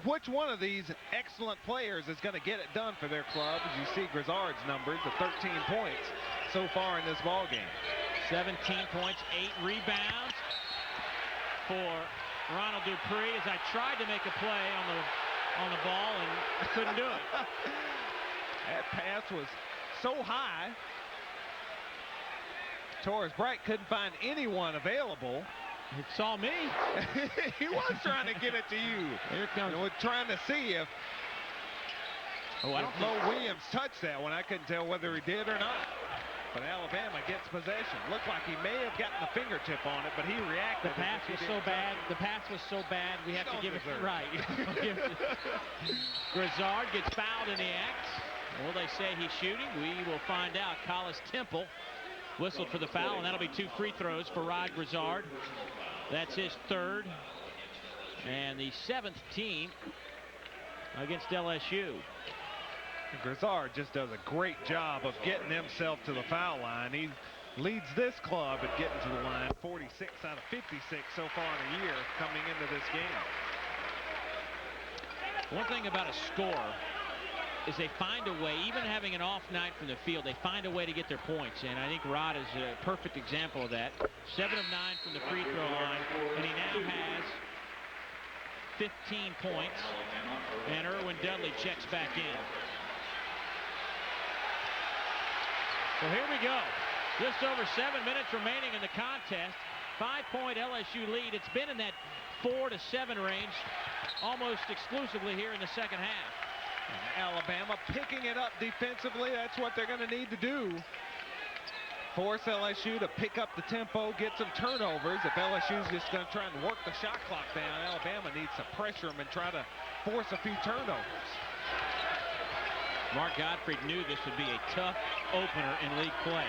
which one of these excellent players is going to get it done for their club. As you see Grizzard's numbers, the 13 points so far in this ball game. 17 points, 8 rebounds for Ronald Dupree as I tried to make a play on the ball and I couldn't do it. That pass was so high. Torres Bright couldn't find anyone available. It saw me. He was trying to get it to you. Here comes. We're trying to see if I don't Mo Williams touched that one. I couldn't tell whether he did or not. But Alabama gets possession. Looked like he may have gotten a fingertip on it, but he reacted. The pass was so bad. The pass was so bad. We have to give it right. Grizzard gets fouled in the act. Will they say he's shooting? We will find out. Collis Temple whistled for the foul, and that'll be 2 free throws for Rod Grizzard. That's his 3rd and the 7th team against LSU. Grizzard just does a great job of getting himself to the foul line. He leads this club at getting to the line, 46 out of 56 so far in a year coming into this game. One thing about a scorer is they find a way, even having an off night from the field, they find a way to get their points. And I think Rod is a perfect example of that. 7 of 9 from the free throw line, and he now has 15 points. And Erwin Dudley checks back in. So here we go. Just over 7 minutes remaining in the contest. 5-point LSU lead. It's been in that 4 to 7 range almost exclusively here in the second half. Alabama picking it up defensively. That's what they're going to need to do. Force LSU to pick up the tempo, get some turnovers. If LSU's just going to try and work the shot clock down, Alabama needs to pressure them and try to force a few turnovers. Mark Gottfried knew this would be a tough opener in league play.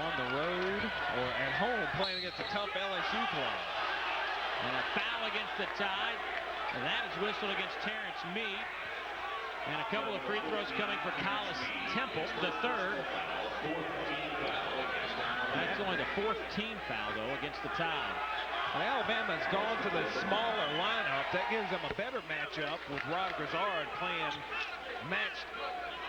On the road or at home playing against a tough LSU club. And a foul against the Tide. And that is whistled against Terrence Meade. And a couple of free throws coming for Collis Temple, the 3rd. That's only the 4th team foul, though, against the Tide. And Alabama's gone to the smaller lineup. That gives them a better matchup with Rod Grizzard playing matched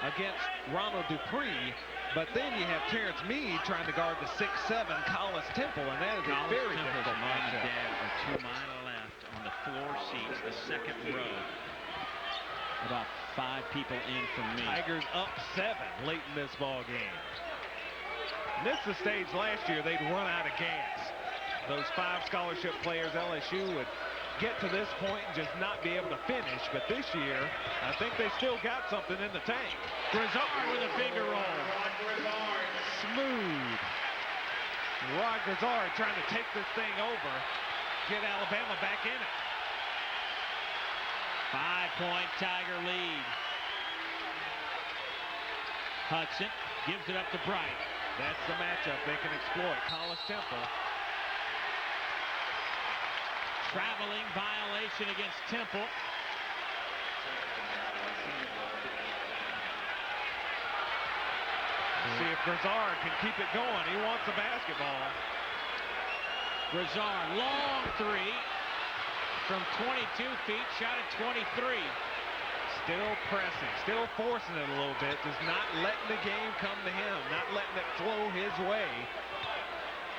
against Ronald Dupree. But then you have Terrence Meade trying to guard the 6'7" Collis Temple, and that is a very difficult mom and matchup. dad are to my left on the floor seats, the 2nd row. About 5 people in from me. Tigers up 7 late in this ball game. And this is the stage last year they'd run out of gas. Those 5 scholarship players, LSU would get to this point and just not be able to finish. But this year, I think they still got something in the tank. Grizzard with a finger roll. Smooth. Rod Grizzard trying to take this thing over, get Alabama back in it. 5-point Tiger lead. Hudson gives it up to Bright. That's the matchup they can exploit. Collis Temple. Traveling violation against Temple. See if Grizzard can keep it going. He wants the basketball. Grizzard, long 3 from 22 feet, shot at 23. Still pressing, still forcing it a little bit, just not letting the game come to him, not letting it flow his way.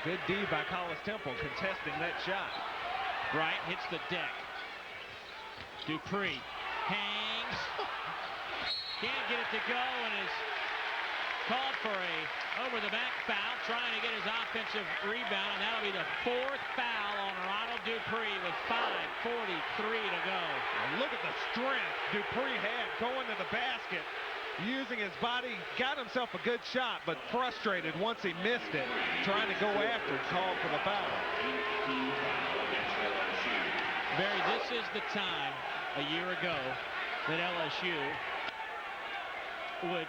Good D by Collis Temple contesting that shot. Bright hits the deck. Dupree hangs. Can't get it to go and is called for a over-the-back foul, trying to get his offensive rebound, and that'll be the 4th foul on Ronald Dupree with 5:43 to go. And look at the strength Dupree had going to the basket, using his body, got himself a good shot, but frustrated once he missed it, trying to go after it, called for the foul. Barry, this is the time a year ago that LSU would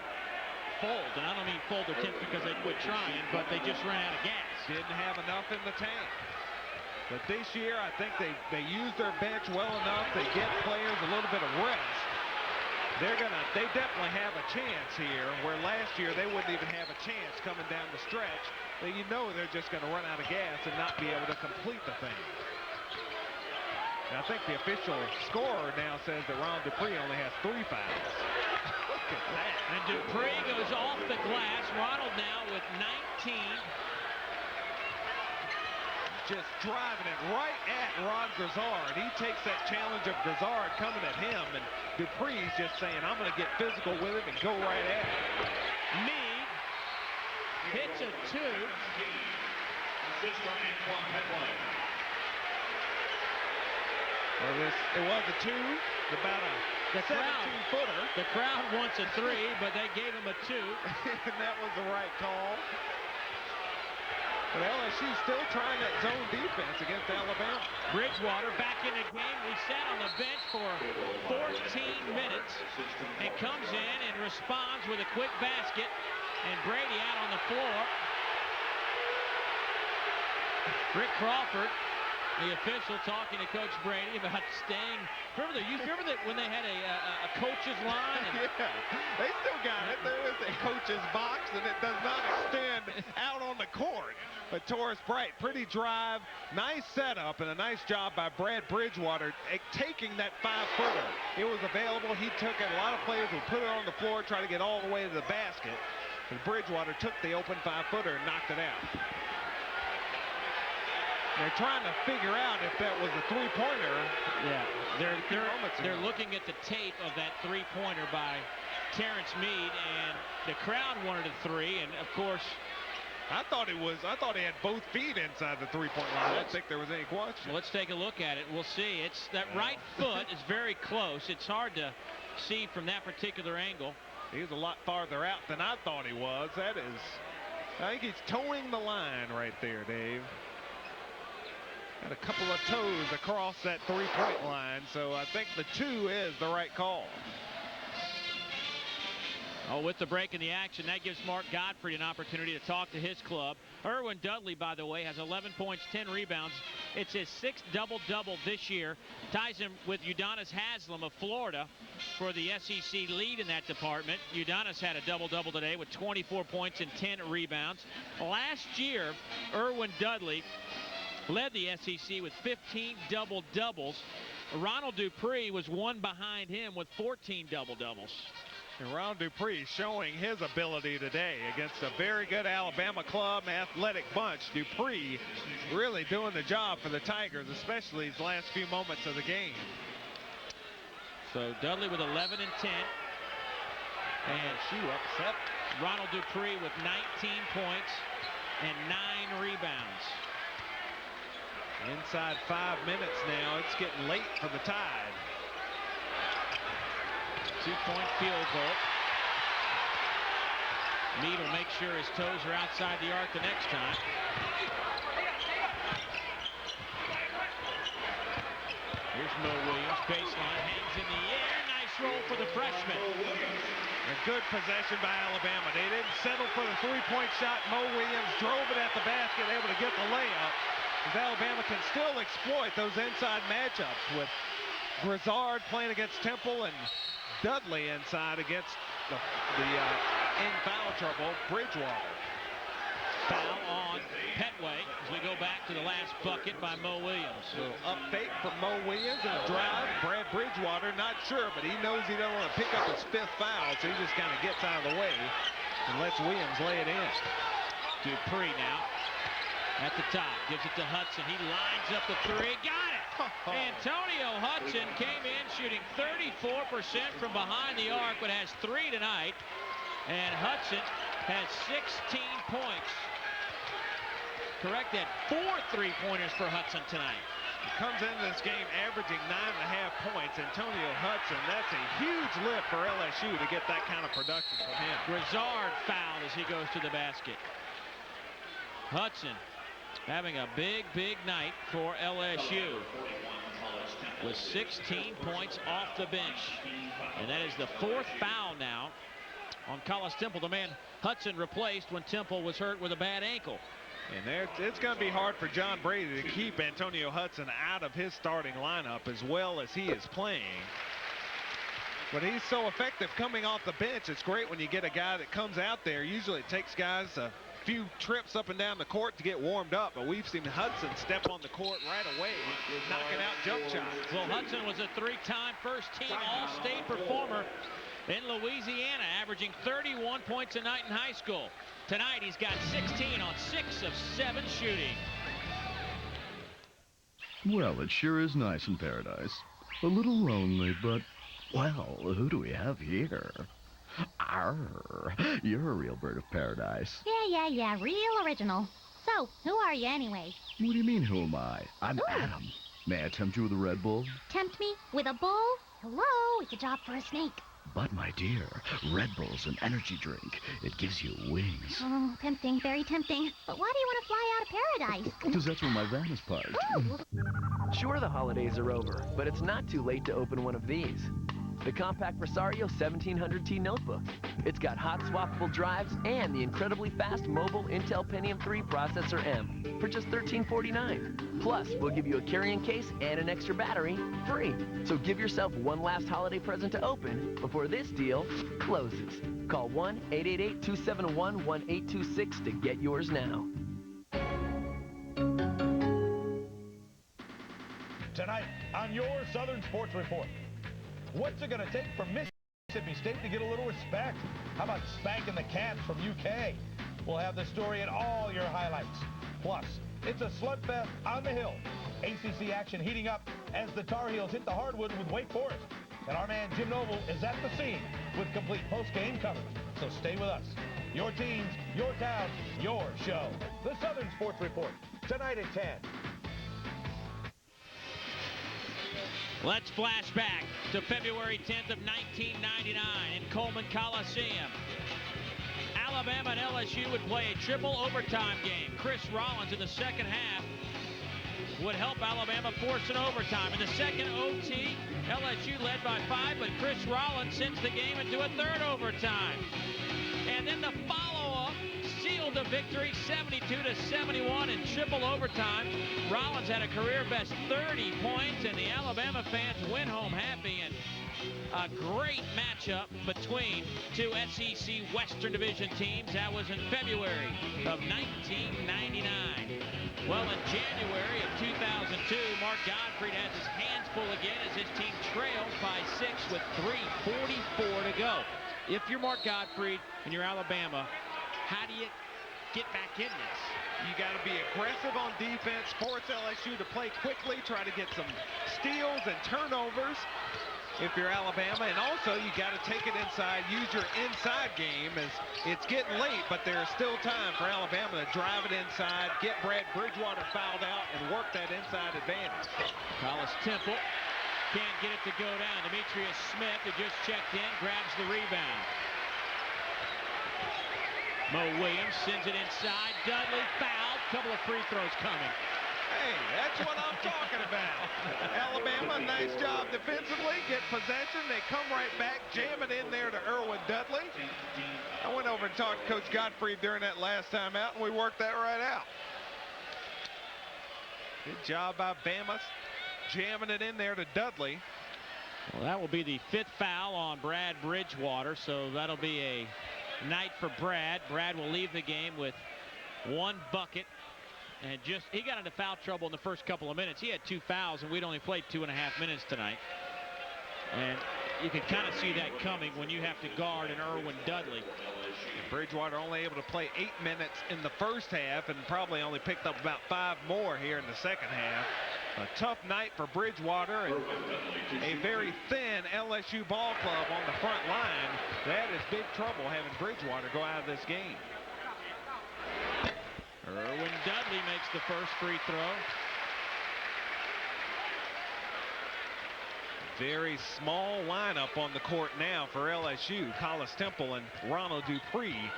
fold, and I don't mean fold their tips because they quit trying, but they just ran out of gas. Didn't have enough in the tank. But this year, I think they use their bench well enough. They get players a little bit of rest. They definitely have a chance here, where last year they wouldn't even have a chance coming down the stretch. You know they're just going to run out of gas and not be able to complete the thing. And I think the official scorer now says that Ronald Dupree only has 3 fouls. Look at that. And Dupree goes off the glass. Ronald now with 19. just driving it right at Rod Grizzard. He takes that challenge of Grizzard coming at him, and Dupree's just saying, I'm going to get physical with him and go right at him. Meade hits a 2. Well, it was a 2, about a 17-footer. The crowd wants a 3, but they gave him a 2. And that was the right call. But LSU still trying that zone defense against Alabama. Bridgewater back in the game. He sat on the bench for 14 minutes and comes in and responds with a quick basket. And Brady out on the floor. Rick Crawford, the official, talking to Coach Brady about staying. Remember that when they had a coach's line? Yeah, they still got it. There is a coach's box, and it does not extend out on the court. But Taurus Bright, pretty drive, nice setup, and a nice job by Brad Bridgewater taking that 5-footer. It was available. He took it. A lot of players would put it on the floor, try to get all the way to the basket. And Bridgewater took the open 5-footer and knocked it out. They're trying to figure out if that was a three-pointer. Yeah, they're looking at the tape of that three-pointer by Terrence Meade, and the crowd wanted a 3, and of course, I thought he had both feet inside the three-point line. I don't think there was any question. Well, let's take a look at it. We'll see. It's that right foot is very close. It's hard to see from that particular angle. He was a lot farther out than I thought he was. I think he's towing the line right there, Dave. Got a couple of toes across that three-point line, so I think the 2 is the right call. Oh, with the break in the action, that gives Mark Godfrey an opportunity to talk to his club. Erwin Dudley, by the way, has 11 points, 10 rebounds. It's his 6th double-double this year. Ties him with Udonis Haslem of Florida for the SEC lead in that department. Udonis had a double-double today with 24 points and 10 rebounds. Last year, Erwin Dudley led the SEC with 15 double-doubles. Ronald Dupree was one behind him with 14 double-doubles. And Ron Dupree showing his ability today against a very good Alabama club, athletic bunch. Dupree really doing the job for the Tigers, especially these last few moments of the game. So Dudley with 11 and 10. And LSU up 7. Ronald Dupree with 19 points and 9 rebounds. Inside 5 minutes now. It's getting late for the Tide. 2-point field goal. Meade will make sure his toes are outside the arc the next time. Here's Mo Williams, baseline, hangs in the air. Nice roll for the freshman. A good possession by Alabama. They didn't settle for the three-point shot. Mo Williams drove it at the basket, able to get the layup. As Alabama can still exploit those inside matchups with Grizzard playing against Temple and Dudley inside against the in foul trouble, Bridgewater. Foul on Petway as we go back to the last bucket by Mo Williams. So up fake from Mo Williams and a drive. Brad Bridgewater not sure, but he knows he doesn't want to pick up his 5th foul, so he just kind of gets out of the way and lets Williams lay it in. Dupree now at the top, gives it to Hudson. He lines up the 3, got it! Antonio Hudson came in shooting 34% from behind the arc, but has 3 tonight. And Hudson has 16 points. Correct that, 4 3-pointers for Hudson tonight. He comes into this game averaging 9.5 points. Antonio Hudson, that's a huge lift for LSU to get that kind of production from him. Grizzard fouled as he goes to the basket. Hudson having a big night for LSU with 16 points off the bench. And that is the 4th foul now on Collis Temple, the man Hudson replaced when Temple was hurt with a bad ankle. And it's going to be hard for John Brady to keep Antonio Hudson out of his starting lineup as well as he is playing. But he's so effective coming off the bench. It's great when you get a guy that comes out there. Usually it takes guys a few trips up and down the court to get warmed up, but we've seen Hudson step on the court right away, knocking out jump shots. Well, Hudson was a 3-time first-team All-State performer in Louisiana, averaging 31 points a night in high school. Tonight he's got 16 on 6 of 7 shooting. Well, it sure is nice in paradise. A little lonely, but, well, who do we have here? Arr, you're a real bird of paradise. Yeah, real original. So, who are you anyway? What do you mean, who am I? I'm Adam. May I tempt you with a Red Bull? Tempt me with a bull? Hello, it's a job for a snake. But, my dear, Red Bull's an energy drink. It gives you wings. Oh, tempting, very tempting. But why do you want to fly out of paradise? Because that's where my van is parked. Sure, the holidays are over, but it's not too late to open one of these. The compact Presario 1700T notebook. It's got hot swappable drives and the incredibly fast mobile Intel Pentium 3 Processor M for just $13.49. Plus, we'll give you a carrying case and an extra battery free. So give yourself one last holiday present to open before this deal closes. Call 1-888-271-1826 to get yours now. Tonight on your Southern Sports Report. What's it going to take for Mississippi State to get a little respect? How about spanking the Cats from UK? We'll have the story and all your highlights. Plus, it's a slugfest on the Hill. ACC action heating up as the Tar Heels hit the hardwood with Wake Forest. And our man Jim Noble is at the scene with complete post-game coverage. So stay with us. Your teams, your town, your show. The Southern Sports Report, tonight at 10. Let's flash back to February 10th of 1999 in Coleman Coliseum. Alabama and LSU would play a triple overtime game. Chris Rollins in the second half would help Alabama force an overtime. In the second OT, LSU led by 5, but Chris Rollins sends the game into a third overtime. And then the follow-up sealed the victory 72-71 in triple overtime. Rollins had a career-best 30 points, and the Alabama fans went home happy. And a great matchup between two SEC Western Division teams. That was in February of 1999. Well, in January of 2002, Mark Gottfried has his hands full again as his team trails by 6 with 3:44 to go. If you're Mark Gottfried and you're Alabama, how do you get back in this? You got to be aggressive on defense, force LSU to play quickly, try to get some steals and turnovers if you're Alabama. And also, you got to take it inside, use your inside game as it's getting late, but there's still time for Alabama to drive it inside, get Brad Bridgewater fouled out, and work that inside advantage. Hollis Temple can't get it to go down. Demetrius Smith, who just checked in, grabs the rebound. Mo Williams sends it inside. Dudley fouled. Couple of free throws coming. Hey, that's what I'm talking about. Alabama, nice job defensively. Get possession. They come right back, jam it in there to Erwin Dudley. I went over and talked to Coach Gottfried during that last time out, and we worked that right out. Good job by Bama, jamming it in there to Dudley. Well, that will be the 5th foul on Brad Bridgewater, so that'll be a night for Brad. Brad will leave the game with 1 bucket. And he got into foul trouble in the first couple of minutes. He had 2 fouls, and we'd only played 2.5 minutes tonight. And you can kind of see that coming when you have to guard an Erwin Dudley. Bridgewater only able to play 8 minutes in the first half and probably only picked up about 5 more here in the second half. A tough night for Bridgewater and a very thin LSU ball club on the front line. That is big trouble having Bridgewater go out of this game. Erwin Dudley makes the first free throw. Very small lineup on the court now for LSU. Hollis Temple and Ronald Dupree,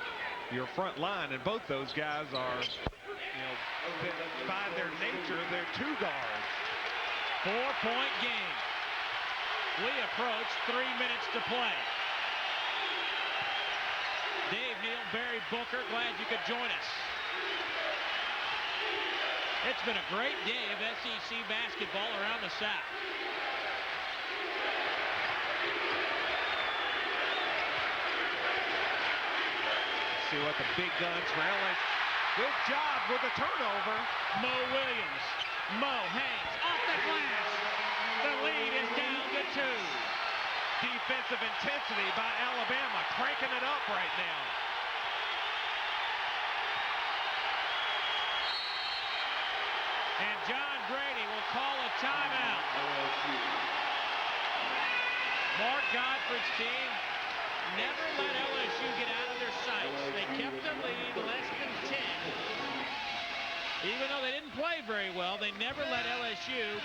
your front line, and both those guys are, by their nature, they're 2 guards. 4-point game. We approach 3 minutes to play. Dave Neal, Barry Booker, glad you could join us. It's been a great day of SEC basketball around the South. See what the big guns for LSU. Good job with the turnover. Mo Williams. Mo hangs off the glass. The lead is down to 2. Defensive intensity by Alabama, cranking it up right now. And John Grady will call a timeout. Mark Godfrey's team never let LSU get out of their sights. They kept the lead less than 10. Even though they didn't play very well, they never let LSU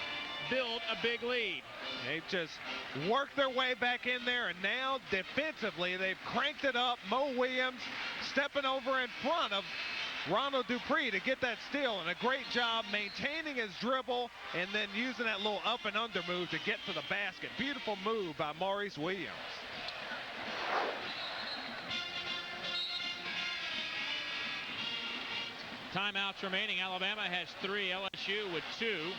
build a big lead. They've just worked their way back in there, and now defensively they've cranked it up. Mo Williams stepping over in front of Ronald Dupree to get that steal, and a great job maintaining his dribble and then using that little up and under move to get to the basket. Beautiful move by Maurice Williams. Timeouts remaining. Alabama has 3, LSU with 2.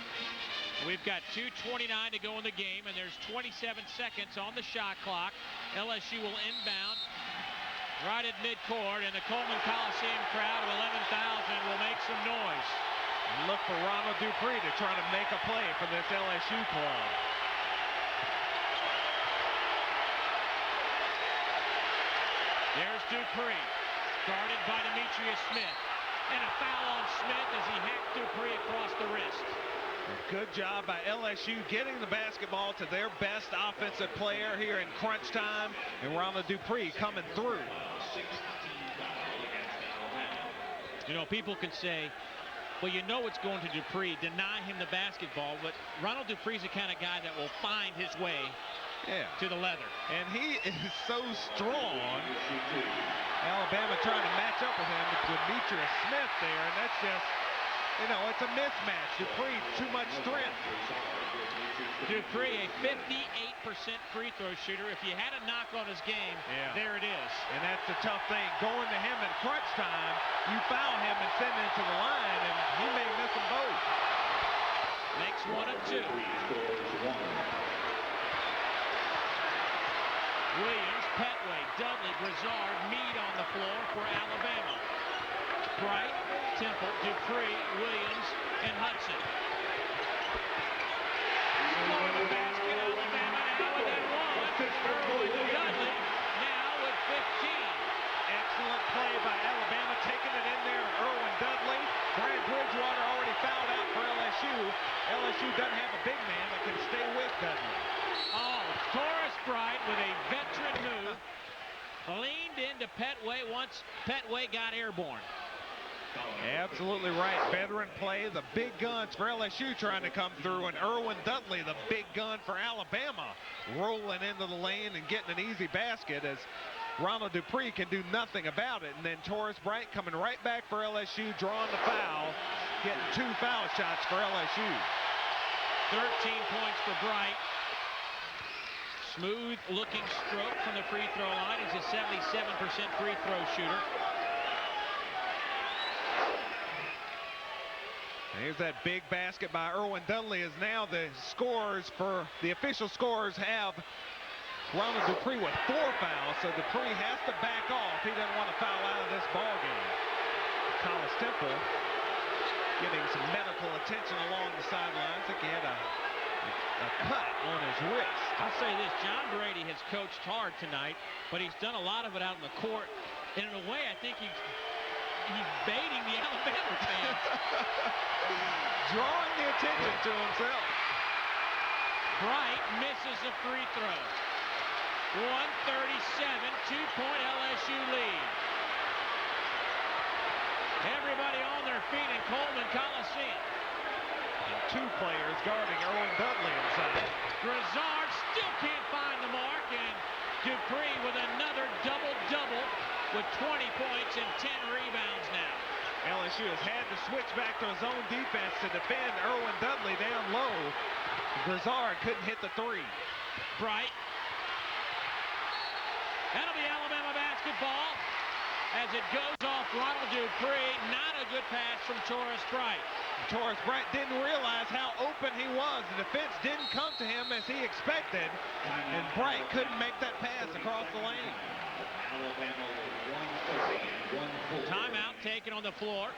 We've got 2:29 to go in the game, and there's 27 seconds on the shot clock. LSU will inbound right at midcourt, and the Coleman Coliseum crowd of 11,000 will make some noise. Look for Ronald Dupree to try to make a play for this LSU club. There's Dupree, guarded by Demetrius Smith. And a foul on Smith as he hacked Dupree across the wrist. Good job by LSU getting the basketball to their best offensive player here in crunch time, and Ronald Dupree coming through. You know, people can say, well, you know it's going to Dupree, deny him the basketball, but Ronald Dupree's the kind of guy that will find his way to the leather. And he is so strong. Alabama trying to match up with him with Demetrius Smith there, and that's just, you know, it's a mismatch. Dupree, too much strength. Dupree, a 58% free throw shooter. If you had a knock on his game, there it is. And that's the tough thing. Going to him in crunch time, you foul him and send him to the line, and he may miss them both. Makes 1 of 2. Williams, Petway, Dudley, Brizard, Meade on the floor for Alabama. Bright, Temple, Dupree, Williams, and Hudson. Scoring the basket, Alabama now within 1. Irwin Dudley now with 15. Excellent play by Alabama, taking it in there. Irwin Dudley. Brad Bridgewater already fouled out for LSU. LSU doesn't have a big man that can stay with Dudley. Oh, Taurus Bright with a veteran move. Leaned into Petway once Petway got airborne. Absolutely right. Veteran play. The big guns for LSU trying to come through, and Irwin Dudley, the big gun for Alabama, rolling into the lane and getting an easy basket as Ronald Dupree can do nothing about it. And then Taurus Bright coming right back for LSU, drawing the foul, getting 2 foul shots for LSU. 13 points for Bright. Smooth looking stroke from the free throw line. He's a 77% free throw shooter. Here's that big basket by Irwin Dudley, as now the scores for the official scores have Ronald Dupree with 4 fouls, so Dupree has to back off. He doesn't want to foul out of this ball game. Collis Temple getting some medical attention along the sidelines. I think he had a cut on his wrist. I'll say this, John Brady has coached hard tonight, but he's done a lot of it out in the court. And in a way, I think he's baiting the Alabama fans. Drawing the attention to himself. Bright misses a free throw. 137, 2-point LSU lead. Everybody on their feet in Coleman Coliseum. And 2 players guarding Irwin Dudley inside. Brizard still can't find the mark, and Dupree with another double-double with 20 points and 10 rebounds now. LSU has had to switch back to his own defense to defend Irwin Dudley down low. Brizard couldn't hit the 3. Bright. That'll be Alabama basketball as it goes off Ronald Dupree. Not a good pass from Taurus Bright. Taurus Bright didn't realize how open he was. The defense didn't come to him as he expected, and Bright couldn't make that pass across the lane. Timeout taken on the floor.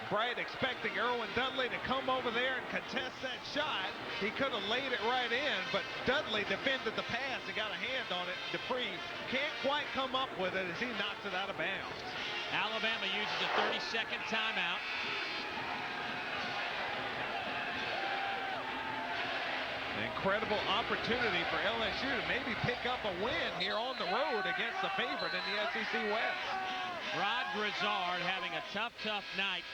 Bright expecting Irwin Dudley to come over there and contest that shot. He could have laid it right in, but Dudley defended the pass and got a hand on it. Dupree can't quite come up with it as he knocks it out of bounds. Alabama uses a 30-second timeout. incredible opportunity for LSU to maybe pick up a win here on the road against the favorite in the SEC West. Rod Grizzard having a tough night.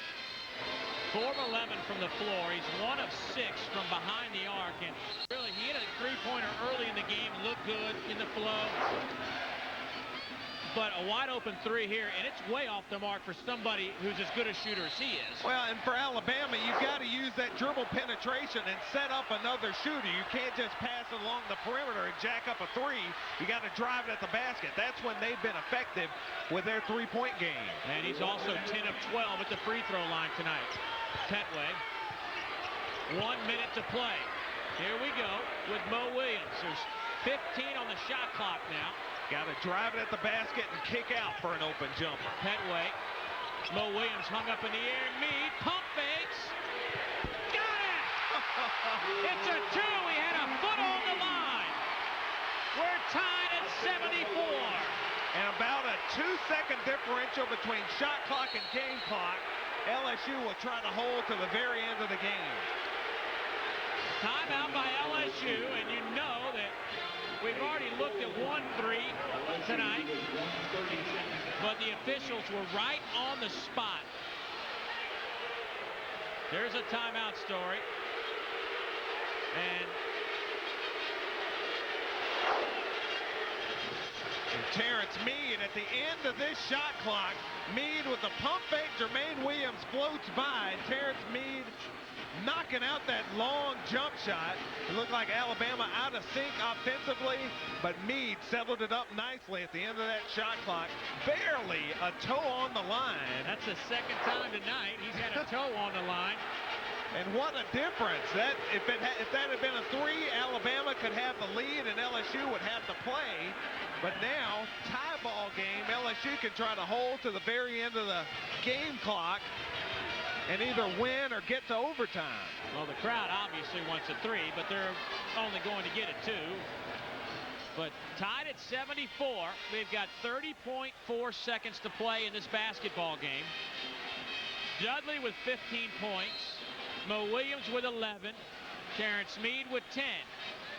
4 of 11 from the floor. He's 1 of 6 from behind the arc, and really he hit a three-pointer early in the game, looked good in the flow. But a wide open three here, and it's way off the mark for somebody who's as good a shooter as he is. Well, and for Alabama, you've got to use that dribble penetration and set up another shooter. You can't just pass it along the perimeter and jack up a three. You got to drive it at the basket. That's when they've been effective with their three-point game. And he's also 10 of 12 at the free throw line tonight. Petway, 1 minute to play. Here we go with Mo Williams. There's 15 on the shot clock now. Got to drive it at the basket and kick out for an open jumper. Petway. Mo Williams hung up in the air. Meade pump fakes. Got it! It's a 2. He had a foot on the line. We're tied at 74. And about a 2-second differential between shot clock and game clock. LSU will try to hold to the very end of the game. Timeout by LSU, and you know that we've already looked at 1-3 tonight, but the officials were right on the spot. There's a timeout story. And Terrence Meade at the end of this shot clock. Meade with the pump fake. Jermaine Williams floats by. Terrence Meade knocking out that long jump shot. It looked like Alabama out of sync offensively, but Meade settled it up nicely at the end of that shot clock. Barely a toe on the line. That's the second time tonight he's had a toe on the line. And what a difference. That if that had been a 3, Alabama could have the lead and LSU would have to play. But now, tie ball game, LSU can try to hold to the very end of the game clock and either win or get to overtime. Well, the crowd obviously wants a 3, but they're only going to get a 2. But tied at 74, we've got 30.4 seconds to play in this basketball game. Dudley with 15 points. Mo Williams with 11. Terrence Meade with 10.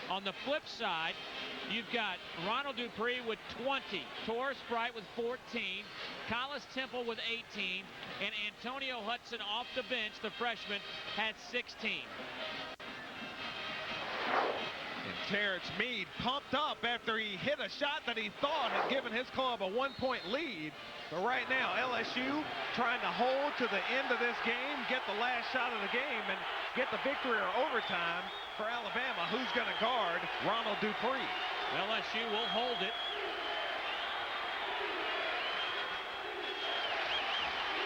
On the flip side, you've got Ronald Dupree with 20. Torres Bright with 14. Collis Temple with 18. And Antonio Hudson off the bench, the freshman, had 16. And Terrence Meade pumped up after he hit a shot that he thought had given his club a 1-point lead. But right now, LSU trying to hold to the end of this game, get the last shot of the game, and get the victory or overtime for Alabama. Who's going to guard Ronald Dupree? LSU will hold it.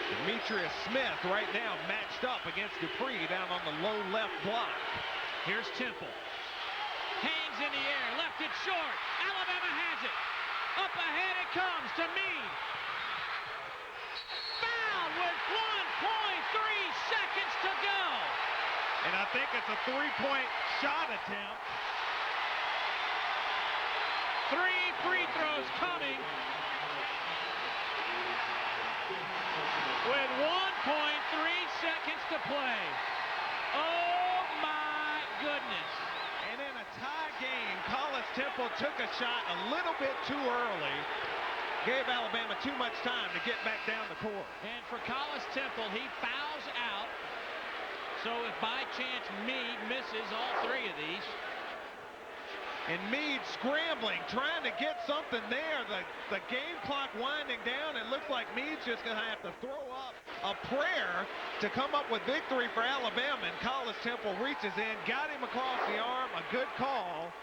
Demetrius Smith right now matched up against Dupree down on the low left block. Here's Temple. Hangs in the air, left it short. Alabama has it. Up ahead it comes to Meade. Fouled with 1.3 seconds to go. And I think it's a 3-point shot attempt. 3 free throws coming. With 1.3 seconds to play. Oh my goodness. And in a tie game, Collis Temple took a shot a little bit too early. Gave Alabama too much time to get back down the court. And for Collis Temple, he fouls out. So if by chance Meade misses all 3 of these. And Meade scrambling, trying to get something there. The game clock winding down. It looks like Meade's just going to have to throw up a prayer to come up with victory for Alabama. And Collis Temple reaches in, got him across the arm. A good call.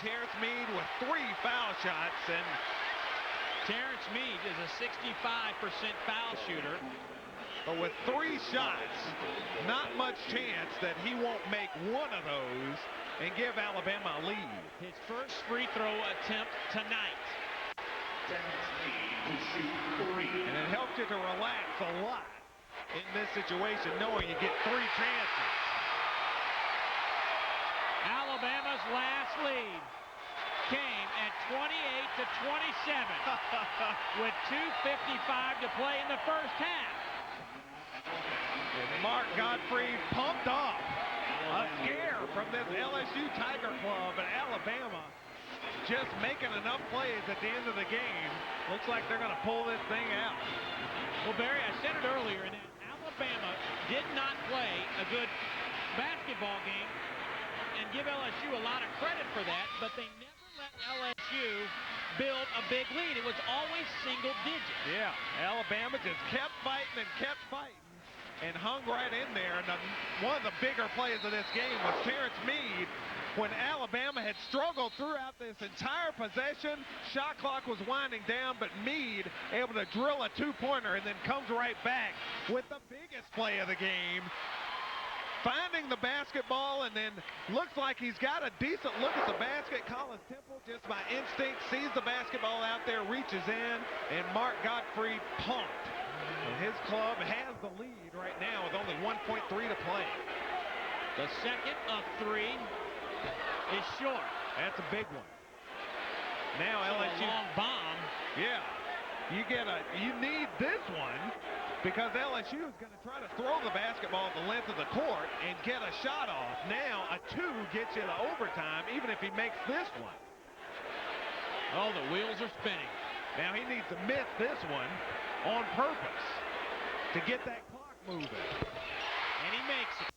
Terrence Meade with 3 foul shots. And Terrence Meade is a 65% foul shooter. But with 3 shots, not much chance that he won't make one of those and give Alabama a lead. His first free throw attempt tonight. And it helps you to relax a lot in this situation, knowing you get 3 chances. Alabama's last lead came at 28-27 with 2:55 to play in the first half. And Mark Godfrey pumped up A scare from this LSU Tiger Club, and Alabama just making enough plays at the end of the game. Looks like they're going to pull this thing out. Well, Barry, I said it earlier, and Alabama did not play a good basketball game, and give LSU a lot of credit for that, but they never let LSU build a big lead. It was always single digits. Yeah, Alabama just kept fighting and hung right in there. And one of the bigger plays of this game was Terrence Mead. When Alabama had struggled throughout this entire possession, shot clock was winding down, but Mead able to drill a two-pointer and then comes right back with the biggest play of the game. Finding the basketball, and then looks like he's got a decent look at the basket. Collis Temple, just by instinct, sees the basketball out there, reaches in, and Mark Gottfried punked. And his club has the lead right now with only 1.3 to play. The second of three is short. That's a big one. Now LSU. A long bomb. Yeah. You need this one, because LSU is going to try to throw the basketball the length of the court and get a shot off. Now a two gets you to overtime, even if he makes this one. Oh, the wheels are spinning. Now he needs to miss this one on purpose to get that clock moving. And he makes it.